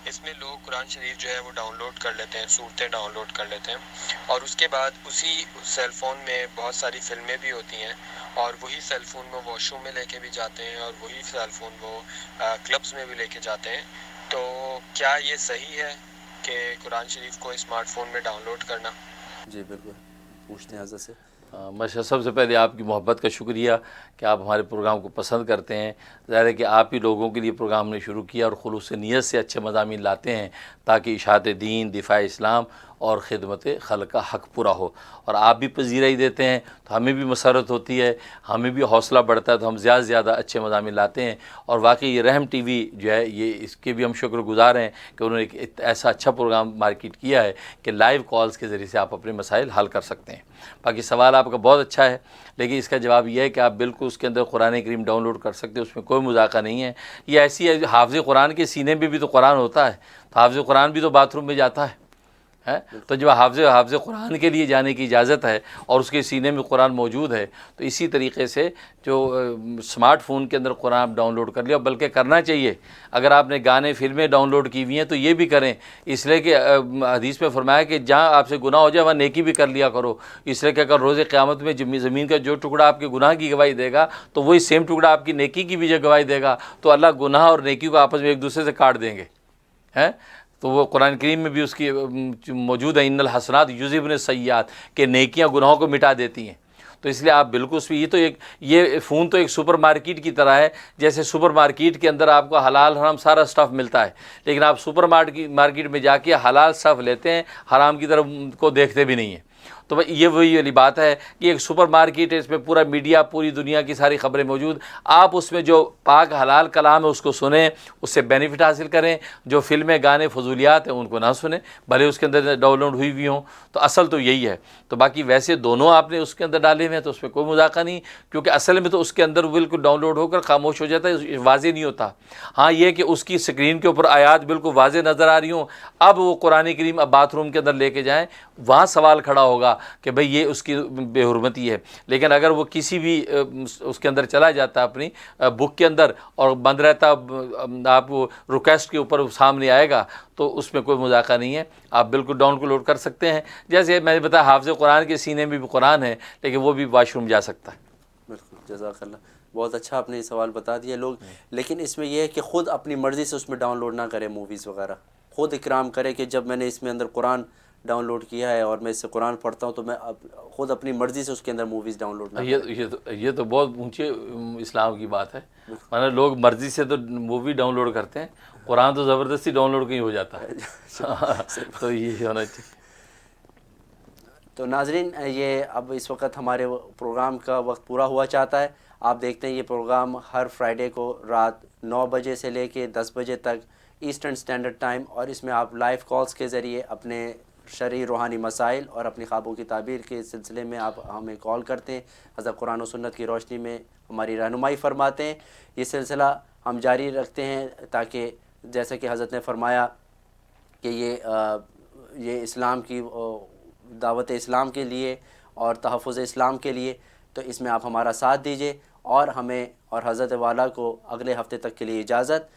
اس میں لوگ قرآن شریف جو ہے وہ ڈاؤن لوڈ کر لیتے ہیں، صورتیں ڈاؤن لوڈ کر لیتے ہیں، اور اس کے بعد اسی سیل فون میں بہت ساری فلمیں بھی ہوتی ہیں، اور وہی سیل فون وہ واش روم میں لے کے بھی جاتے ہیں، اور وہی سیل فون وہ کلبز میں بھی لے کے جاتے ہیں۔ تو کیا یہ صحیح ہے کہ قرآن شریف کو اسمارٹ فون میں ڈاؤن لوڈ کرنا؟ جی بالکل، پوچھتے ہیں حضرت سے۔ ماشاء سب سے پہلے آپ کی محبت کا شکریہ کہ آپ ہمارے پروگرام کو پسند کرتے ہیں۔ ظاہر ہے کہ آپ ہی لوگوں کے لیے پروگرام نے شروع کیا اور خلوص نیت سے اچھے مضامین لاتے ہیں تاکہ اشاعت دین، دفاع اسلام اور خدمت خلق کا حق پورا ہو، اور آپ بھی پذیرائی دیتے ہیں تو ہمیں بھی مسرت ہوتی ہے، ہمیں بھی حوصلہ بڑھتا ہے، تو ہم زیادہ سے زیادہ اچھے مضامین لاتے ہیں۔ اور واقعی یہ رحم ٹی وی جو ہے یہ اس کے بھی ہم شکر گزار ہیں کہ انہوں نے ایک ایسا اچھا پروگرام مارکیٹ کیا ہے کہ لائیو کالز کے ذریعے سے آپ اپنے مسائل حل کر سکتے ہیں۔ باقی سوال آپ کا بہت اچھا ہے، لیکن اس کا جواب یہ ہے کہ آپ بالکل اس کے اندر قرآن کریم ڈاؤن لوڈ کر سکتے ہیں، اس میں کوئی مذاکرہ نہیں ہے۔ یہ ایسی ہے، حافظ قرآن کے سینے میں بھی تو قرآن ہوتا ہے، تو حافظ قرآن بھی تو باتھ روم میں جاتا ہے، تو جب حافظ قرآن کے لیے جانے کی اجازت ہے اور اس کے سینے میں قرآن موجود ہے، تو اسی طریقے سے جو اسمارٹ فون کے اندر قرآن ڈاؤن لوڈ کر لیا، بلکہ کرنا چاہیے۔ اگر آپ نے گانے فلمیں ڈاؤن لوڈ کی ہوئی ہیں تو یہ بھی کریں، اس لیے کہ حدیث میں فرمایا کہ جہاں آپ سے گناہ ہو جائے وہاں نیکی بھی کر لیا کرو، اس لیے کہ اگر روز قیامت میں زمین کا جو ٹکڑا آپ کے گناہ کی گواہی دے گا تو وہی سیم ٹکڑا آپ کی نیکی کی بھی جو گواہی دے گا، تو اللہ گناہ اور نیکی کو آپس میں ایک دوسرے سے کاٹ دیں گے، تو وہ قرآن کریم میں بھی اس کی موجود ہے، ان الحسنات یذہبن السیئات، کہ نیکیاں گناہوں کو مٹا دیتی ہیں۔ تو اس لیے آپ بالکل اس میں یہ فون تو ایک سپر مارکیٹ کی طرح ہے، جیسے سپر مارکیٹ کے اندر آپ کو حلال حرام سارا سٹف ملتا ہے، لیکن آپ سپر مارکیٹ میں جا کے حلال سٹف لیتے ہیں، حرام کی طرف کو دیکھتے بھی نہیں ہیں۔ تو یہ وہی والی بات ہے کہ ایک سپر مارکیٹ ہے، اس میں پورا میڈیا، پوری دنیا کی ساری خبریں موجود، آپ اس میں جو پاک حلال کلام ہے اس کو سنیں، اس سے بینیفٹ حاصل کریں، جو فلمیں گانے فضولیات ہیں ان کو نہ سنیں، بھلے اس کے اندر ڈاؤن لوڈ ہوئی ہوں، تو اصل تو یہی ہے۔ تو باقی ویسے دونوں آپ نے اس کے اندر ڈالے ہوئے ہیں تو اس میں کوئی مذاکرہ نہیں، کیونکہ اصل میں تو اس کے اندر بالکل ڈاؤن لوڈ ہو کر خاموش ہو جاتا ہے، واضح نہیں ہوتا۔ ہاں یہ کہ اس کی اسکرین کے اوپر آیات بالکل واضح نظر آ رہی ہوں، اب وہ قرآن کریم اب باتھ روم کے اندر لے کے جائیں، وہاں سوال کھڑا ہوگا کہ بھئی یہ اس کی بے حرمتی ہے، لیکن اگر وہ کسی بھی اس کے اندر چلا جاتا اپنی بک کے اندر اور بند رہتا، آپ ریکویسٹ کے اوپر سامنے آئے گا، تو اس میں کوئی مذاقہ نہیں ہے، آپ بالکل ڈاؤن لوڈ کر سکتے ہیں. جیسے میں نے بتایا حافظ قرآن کے سینے میں بھی قرآن ہے، لیکن وہ بھی واش روم جا سکتا ہے. بالکل، جزاک اللہ. بہت اچھا آپ نے یہ سوال بتا دیا. لوگ لیکن اس میں یہ ہے کہ خود اپنی مرضی سے اس میں ڈاؤن لوڈ نہ کرے موویز وغیرہ، خود اکرام کرے کہ جب میں نے اس میں اندر قرآن ڈاؤن لوڈ کیا ہے اور میں اس سے قرآن پڑھتا ہوں تو میں خود اپنی مرضی سے اس کے اندر موویز ڈاؤن لوڈ نہ کرے. یہ تو بہت اونچے اسلام کی بات ہے، مطلب لوگ مرضی سے تو مووی ڈاؤن لوڈ کرتے ہیں، قرآن تو زبردستی ڈاؤن لوڈ کہیں ہو جاتا ہے. تو یہ ہونا چاہیے. تو ناظرین، یہ اب اس وقت ہمارے پروگرام کا وقت پورا ہوا چاہتا ہے. آپ دیکھتے ہیں یہ پروگرام ہر فرائیڈے کو رات 9 بجے سے لے کے 10 بجے تک ایسٹرن سٹینڈرڈ ٹائم، اور اس میں آپ لائیو کالز کے ذریعے اپنے شرعی روحانی مسائل اور اپنی خوابوں کی تعبیر کے سلسلے میں آپ ہمیں کال کرتے ہیں، حضرت قرآن و سنت کی روشنی میں ہماری رہنمائی فرماتے ہیں. یہ سلسلہ ہم جاری رکھتے ہیں تاکہ جیسا کہ حضرت نے فرمایا کہ یہ اسلام کی دعوت اسلام کے لیے اور تحفظ اسلام کے لیے، تو اس میں آپ ہمارا ساتھ دیجیے. اور ہمیں اور حضرت والا کو اگلے ہفتے تک کے لیے اجازت.